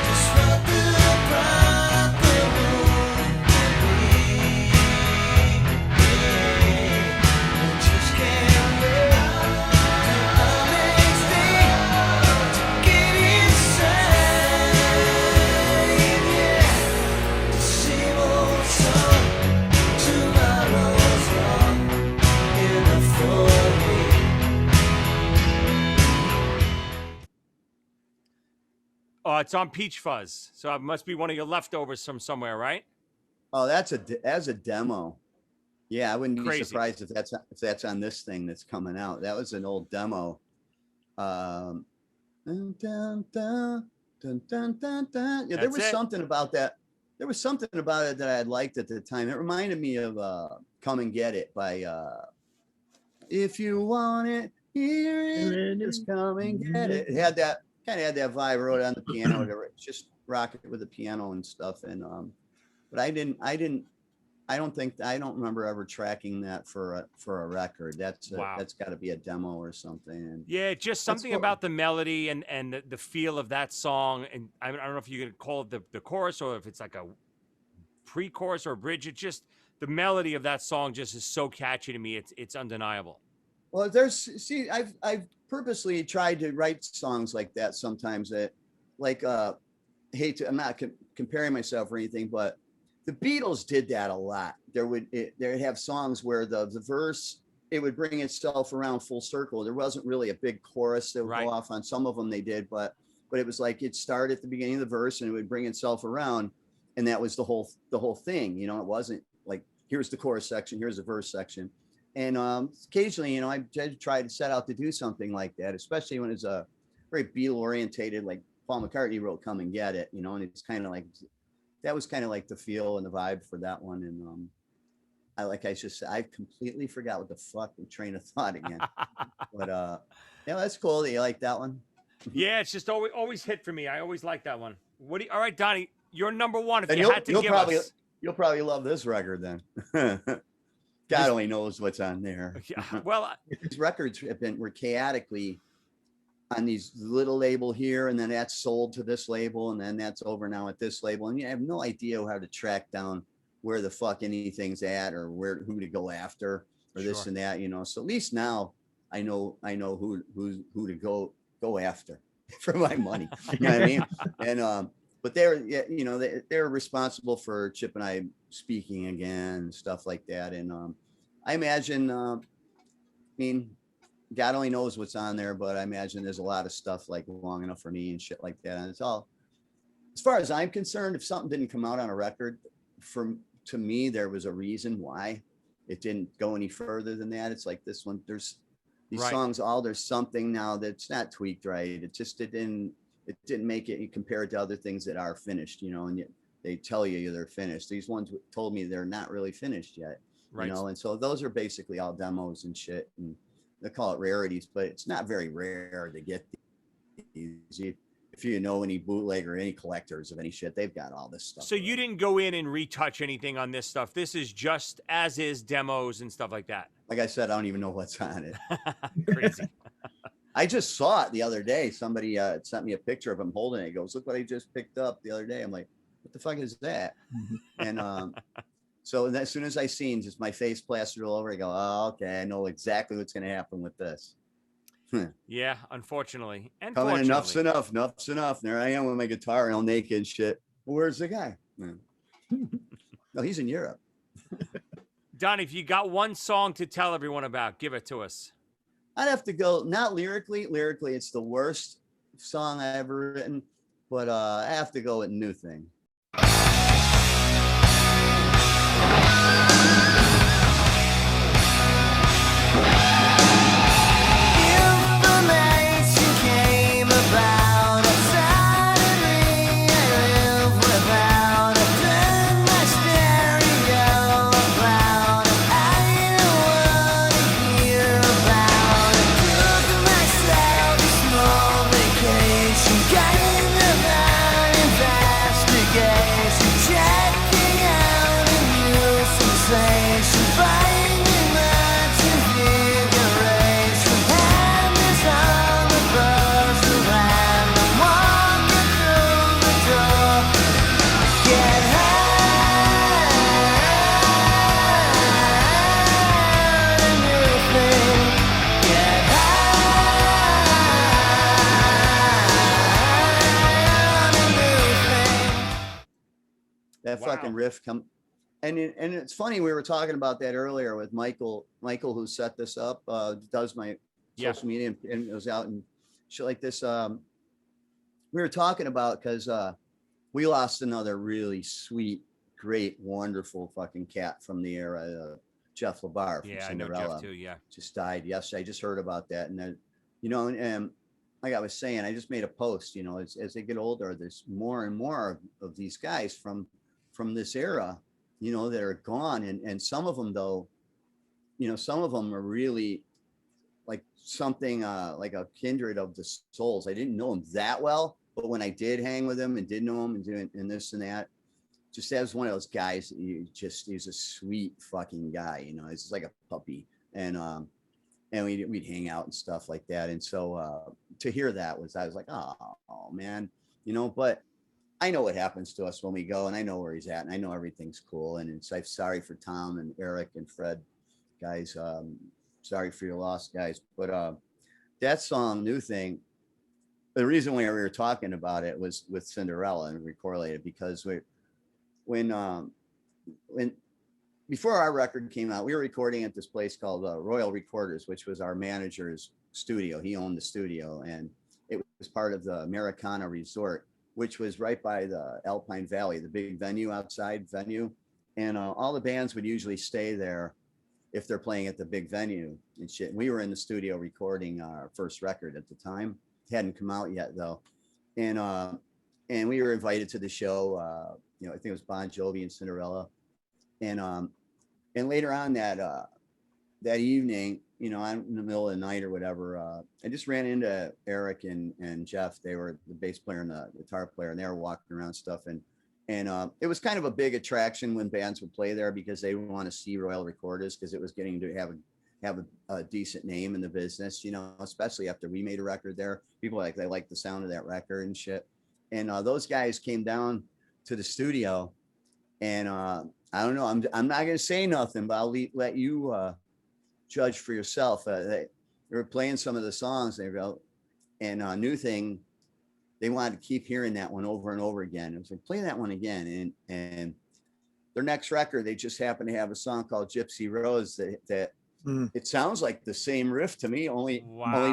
just what the proper move would be. I just can't wait till the next day to get inside. Yeah. Same old song, tomorrow's long enough for me. Oh, it's on Peach Fuzz. So it must be one of your leftovers from somewhere, right? Oh, that's a demo. Yeah, I wouldn't be Crazy. surprised if that's on this thing that's coming out. That was an old demo. Dun, dun, dun, dun, dun, dun, dun. Yeah, there That's was it. something about that. There was something about it that I had liked at the time. It reminded me of "Come and Get It" by "If You Want It, Hear It, Just Come and Get It." It had that kind of had that vibe. I wrote it on the piano, whatever. Just rock it with the piano and stuff. And but I don't remember ever tracking that for a record. Wow. That's got to be a demo or something. And Yeah, just something cool. about the melody and the feel of that song. And I don't know if you could call it the chorus or if it's like a pre-chorus or a bridge. It's just the melody of that song just is so catchy to me. It's undeniable. Well, I've purposely tried to write songs like that sometimes that, like, I'm not comparing myself or anything, but the Beatles did that a lot. They'd have songs where the verse, it would bring itself around full circle. There wasn't really a big chorus that would Right. go off on. Some of them they did, but it was like it started at the beginning of the verse and it would bring itself around, and that was the whole thing. You know, it wasn't like here's the chorus section, here's the verse section. And occasionally, I try to set out to do something like that, especially when it's a very Beatle orientated, like Paul McCartney wrote "Come and Get It," and it's kind of like that was kind of like the feel and the vibe for that one. And I completely forgot what the fuck the train of thought again. But yeah, that's cool that you like that one. Yeah, it's just always hit for me. I always like that one. All right, Donnie, you're number 1. If And you had to give us. you'll probably love this record then. God only knows what's on there. Yeah, well, These records were chaotically on these little label here, and then that's sold to this label, and then that's over now at this label, and you have no idea how to track down where the fuck anything's at or who to go after or this Sure. and that, So at least now I know who to go after for my money. You know what I mean? And but they're responsible for Chip and I speaking again and stuff like that. And I imagine, God only knows what's on there, but I imagine there's a lot of stuff like Long Enough for Me and shit like that. And it's all, as far as I'm concerned, if something didn't come out on a record, to me, there was a reason why it didn't go any further than that. It's like this one, there's these Right. songs, there's something now that's not tweaked right. It didn't make it, you compare it to other things that are finished, and yet they tell you they're finished. These ones told me they're not really finished yet, Right. and so those are basically all demos and shit, and they call it rarities, but it's not very rare to get these. If you know any bootleg or any collectors of any shit, they've got all this stuff. So you didn't go in and retouch anything on this stuff. This is just as is demos and stuff like that. Like I said, I don't even know what's on it. Crazy. I just saw it the other day. Somebody sent me a picture of him holding it. He goes, "Look what I just picked up the other day." I'm like, "What the fuck is that?" And so as soon as I seen just my face plastered all over, I go, "Oh, okay, I know exactly what's going to happen with this." Yeah, unfortunately. Coming Enough's enough. Enough's enough. And there I am with my guitar all naked and shit. Well, where's the guy? No, he's in Europe. Donnie, if you got one song to tell everyone about, give it to us. I'd have to go, not lyrically. Lyrically, it's the worst song I ever written, but I have to go with New Thing. Information came about suddenly. I live without a turn my stereo about fucking riff come. And it's funny, we were talking about that earlier with Michael, who set this up, does my social media and goes out and shit like this. We were talking about, because we lost another really sweet, great, wonderful fucking cat from the era, Jeff LaBar from Yeah, Cinderella. I know Jeff too. Yeah. Just died yesterday. I just heard about that. And, you know, and like I was saying, I just made a post, you know, as they get older, there's more and more of these guys from this era, you know, that are gone. And some of them, though, you know, some of them are really like something like a kindred of the souls. I didn't know them that well, but when I did hang with them and did know them and doing and this and that, just as one of those guys that he's a sweet fucking guy, you know, he's just like a puppy. And we'd hang out and stuff like that. And so to hear that I was like, oh man, you know, but I know what happens to us when we go, and I know where he's at, and I know everything's cool. And I'm sorry for Tom and Eric and Fred, guys. Sorry for your loss, guys. But that song, New Thing, the reason why we were talking about it was with Cinderella, and we correlated because when before our record came out, we were recording at this place called Royal Recorders, which was our manager's studio. He owned the studio, and it was part of the Americana Resort, which was right by the Alpine Valley, the big outside venue. And all the bands would usually stay there if they're playing at the big venue and shit. We were in the studio recording our first record at the time. It hadn't come out yet though. And we were invited to the show. You know, I think it was Bon Jovi and Cinderella. And later on that evening, you know, I'm in the middle of the night or whatever, I just ran into Eric and Jeff. They were the bass player and the guitar player, and they were walking around stuff. And it was kind of a big attraction when bands would play there because they would want to see Royal Recorders, because it was getting to have a decent name in the business, you know, especially after we made a record there. People they liked the sound of that record and shit. And those guys came down to the studio, and I don't know, I'm not going to say nothing, but I'll let you judge for yourself. They were playing some of the songs they wrote, and New Thing, they wanted to keep hearing that one over and over again. It was like, play that one again. And their next record, they just happened to have a song called Gypsy Rose that it sounds like the same riff to me, only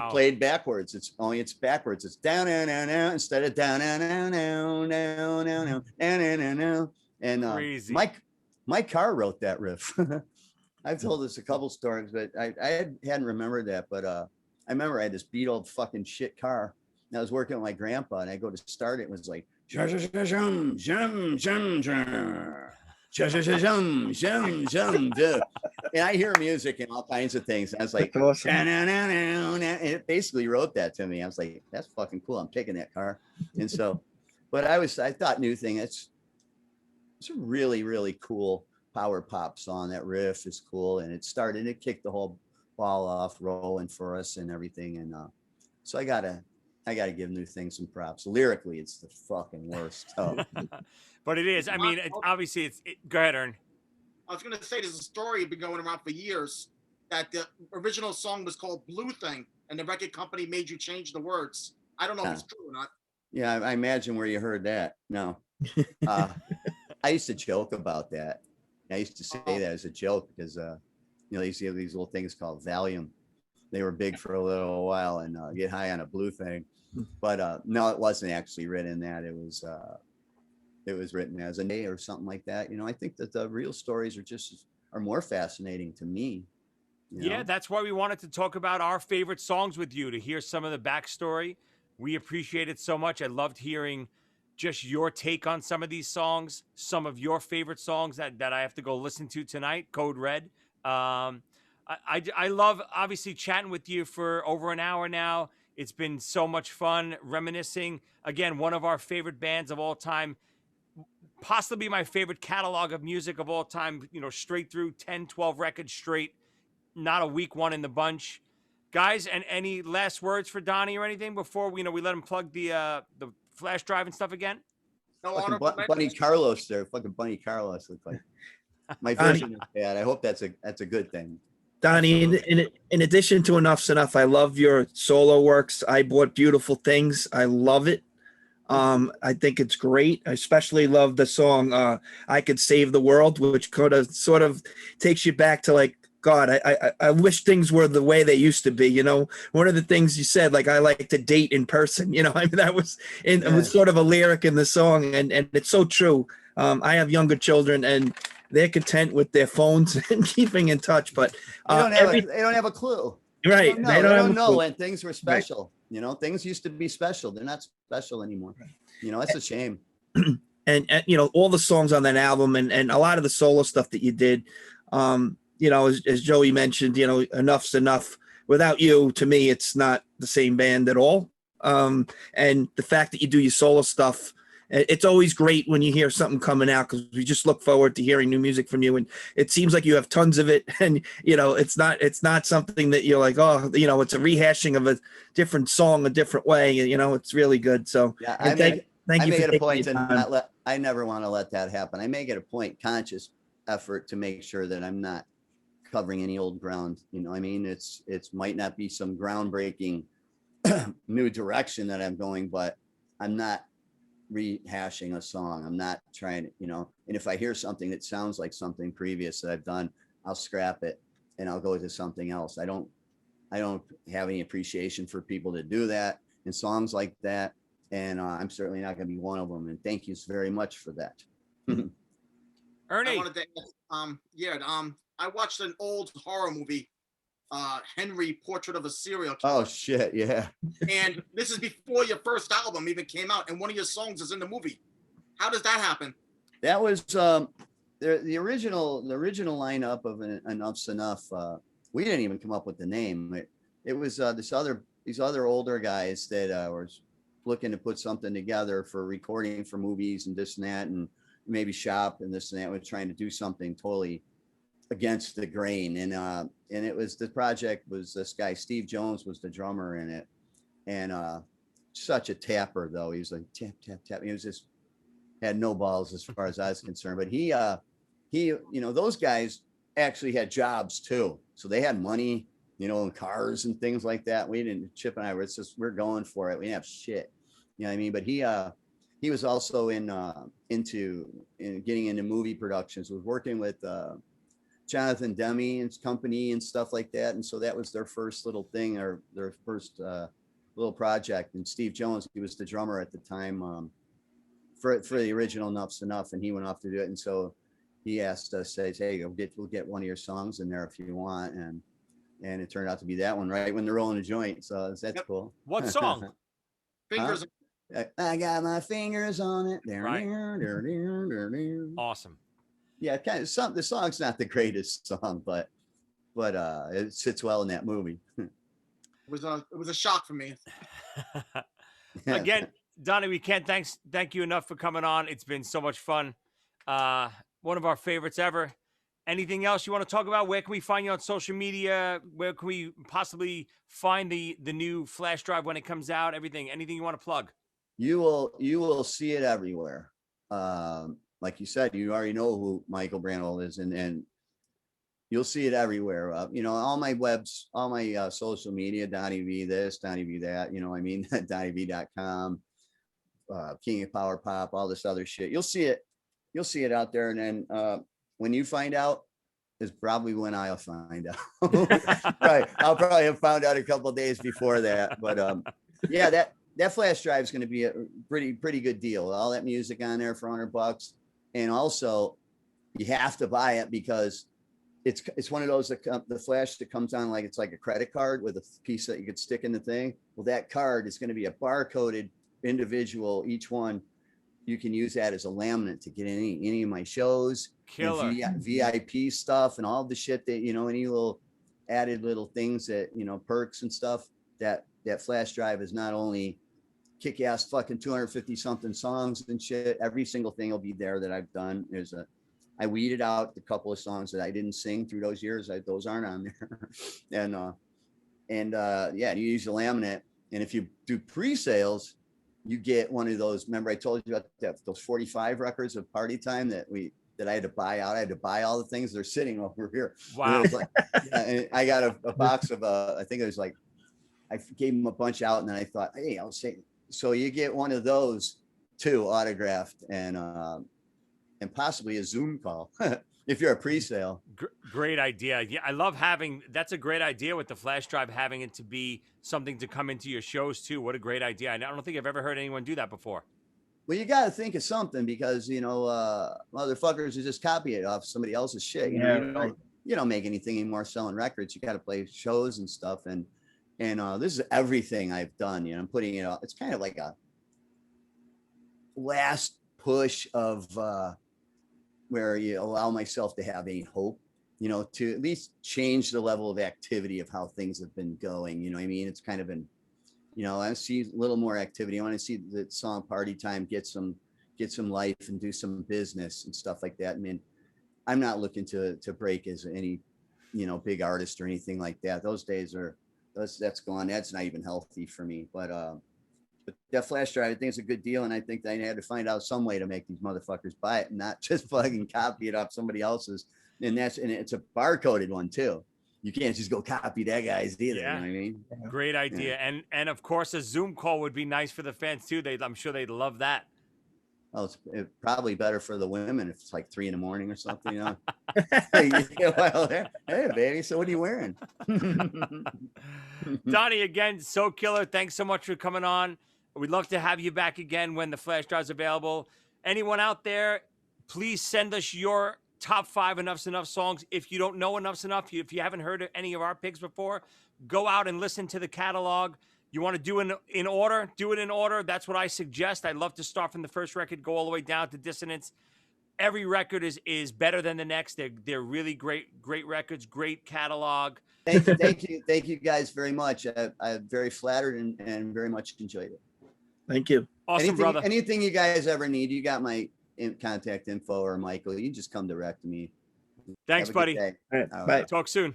played backwards. It's backwards. It's down, down, down, down, instead of down, down, down, down, down, down, down, down, down, down. And Crazy. my car wrote that riff. I've told this a couple stories, but I hadn't remembered that. But I remember I had this beat old fucking shit car, and I was working with my grandpa, and I go to start it, and it was like, and I hear music and all kinds of things. And I was like, Awesome. and it basically wrote that to me. I was like, that's fucking cool. I'm taking that car. And so, but I thought New Thing, it's a really, really cool power pop song. That riff is cool. And it kicked the whole ball off rolling for us and everything. And so I gotta give New Thing some props. Lyrically, it's the fucking worst. So. But it is. I mean, obviously, go ahead, Ern. I was going to say, there's a story been going around for years that the original song was called Blue Thing, and the record company made you change the words. I don't know if it's true or not. Yeah, I imagine where you heard that. No. I used to joke about that. I used to say that as a joke because, you know, these little things called Valium. They were big for a little while, and get high on a blue thing. But no, it wasn't actually written that. It was written as a day or something like that. You know, I think that the real stories are more fascinating to me. You know? Yeah, that's why we wanted to talk about our favorite songs with you, to hear some of the backstory. We appreciate it so much. I loved hearing just your take on some of these songs, some of your favorite songs that I have to go listen to tonight, Code Red. I love, obviously, chatting with you for over an hour now. It's been so much fun reminiscing. Again, one of our favorite bands of all time, possibly my favorite catalog of music of all time, you know, straight through 10, 12 records straight, not a weak one in the bunch. Guys, and any last words for Donnie or anything before we let him plug the flash drive and stuff again? No Fucking honorable Bunny mentions. Carlos there. Fucking Bunny Carlos looked like. My vision is bad. I hope that's a good thing. Donnie, in addition to Enuff Z'nuff, I love your solo works. I Bought Beautiful Things. I love it. I think it's great. I especially love the song I Could Save the World, which sort of takes you back to like, God, I wish things were the way they used to be. You know, one of the things you said, like, I like to date in person. You know, I mean, that was it was sort of a lyric in the song, and it's so true. I have younger children, and they're content with their phones and keeping in touch, but they don't have a clue. Right. They don't know when things were special. Right. You know, things used to be special. They're not special anymore. Right. You know, it's a shame. And you know, all the songs on that album and a lot of the solo stuff that you did, you know, as Joey mentioned, you know, Enuff Z'nuff. Without you, to me, it's not the same band at all. And the fact that you do your solo stuff, it's always great when you hear something coming out, because we just look forward to hearing new music from you. And it seems like you have tons of it. And, you know, it's not something that you're like, oh, you know, it's a rehashing of a different song, a different way. You know, it's really good. So yeah, I make it a point to not let, I never want to let that happen. I make it a point, conscious effort, to make sure that I'm not covering any old ground. You know, I mean, it's might not be some groundbreaking new direction that I'm going, but I'm not rehashing a song. I'm not trying to, you know, and if I hear something that sounds like something previous that I've done, I'll scrap it and I'll go to something else. I don't have any appreciation for people that do that in songs like that. And I'm certainly not going to be one of them. And thank you very much for that. Ernie. I wanted to I watched an old horror movie, Henry, Portrait of a Serial Killer. Oh shit, yeah. And this is before your first album even came out, and one of your songs is in the movie. How does that happen? That was the original lineup of Enuff Z'nuff. We didn't even come up with the name. It was these other older guys that were looking to put something together for recording for movies and this and that, and maybe shop and this and that. We're trying to do something totally against the grain, and it was, the project was this guy Steve Jones was the drummer in it, and such a tapper though. He was like tap tap tap. He was just had no balls as far as I was concerned. But he you know, those guys actually had jobs too, so they had money, you know, and cars and things like that. We didn't. Chip and I were we're going for it. We didn't have shit, you know what I mean? But he was also into getting into movie productions. Was working with Jonathan Demme and company and stuff like that. And so that was their first little thing, or their first little project. And Steve Jones, he was the drummer at the time for the original Enuff Z'nuff, and he went off to do it. And so he asked us, says, hey, we'll get one of your songs in there if you want. And it turned out to be that one, right when they're rolling a joint. So that's cool. What song? Fingers. I got my fingers on it. Right. Awesome. Yeah, kind of the song's not the greatest song, but it sits well in that movie. It was a shock for me. Again, Donnie, we can't thank you enough for coming on. It's been so much fun. One of our favorites ever. Anything else you want to talk about? Where can we find you on social media? Where can we possibly find the new flash drive when it comes out? Everything. Anything you want to plug? You will see it everywhere. Like you said, you already know who Michael Brandwell is, and you'll see it everywhere. You know, all my social media, Donnie V this, Donnie V that, you know, I mean, DonnieV.com, King of Power Pop, all this other shit. You'll see it out there. And then when you find out is probably when I'll find out. Right. I'll probably have found out a couple of days before that. But yeah, that flash drive is going to be a pretty good deal. All that music on there for $100. And also you have to buy it because it's one of those the flash that comes on like it's like a credit card with a piece that you could stick in the thing. Well, that card is going to be a barcoded individual. Each one, you can use that as a laminate to get any of my shows, Killer VIP stuff, and all the shit that, you know, any little added little things that, you know, perks and stuff. That flash drive is not only kick-ass fucking 250 something songs and shit. Every single thing will be there that I've done. I weeded out a couple of songs that I didn't sing through those years. Those aren't on there. and yeah, you use the laminate. And if you do pre-sales, you get one of those. Remember I told you about those 45 records of Party Time that I had to buy out. I had to buy all the things. They're sitting over here. Wow. Like, yeah, and I got a box of I think it was like, I gave him a bunch out, and then I thought, hey, I'll say, so you get one of those too, autographed, and possibly a Zoom call if you're a pre-sale. Great idea. Yeah, I love having. That's a great idea with the flash drive, having it to be something to come into your shows too. What a great idea! I don't think I've ever heard anyone do that before. Well, you got to think of something, because motherfuckers will just copy it off somebody else's shit. You don't make anything anymore selling records. You got to play shows and stuff, and this is everything I've done. I'm putting it out. It's kind of like a last push of where you allow myself to have any hope, to at least change the level of activity of how things have been going. You know what I mean? It's kind of been, I see a little more activity. I want to see the song Party Time get some life and do some business and stuff like that. I mean, I'm not looking to break as any, big artist or anything like that. Those days that's gone. That's not even healthy for me. But that flash drive, I think it's a good deal. And I think they had to find out some way to make these motherfuckers buy it and not just fucking copy it off somebody else's. And it's a barcoded one too. You can't just go copy that guy's either. Yeah. You know what I mean? Great idea. Yeah. And of course, a Zoom call would be nice for the fans too. I'm sure they'd love that. Oh, it's probably better for the women if it's like 3 a.m. or something, Well, hey, baby, so what are you wearing? Donnie, again, so killer. Thanks so much for coming on. We'd love to have you back again when the flash drive's available. Anyone out there, please send us your top 5 Enuff Z'nuff songs. If you don't know Enuff Z'nuff, if you haven't heard any of our picks before, go out and listen to the catalog. You want to do it in order? Do it in order. That's what I suggest. I love to start from the first record, go all the way down to Dissonance. Every record is better than the next. They're really great records, great catalog. Thank you guys very much. I'm very flattered and very much enjoyed it. Thank you. Awesome, brother. Anything you guys ever need, you got my contact info, or Michael. You just come direct to me. Thanks, buddy. All right, right. bye. Talk soon.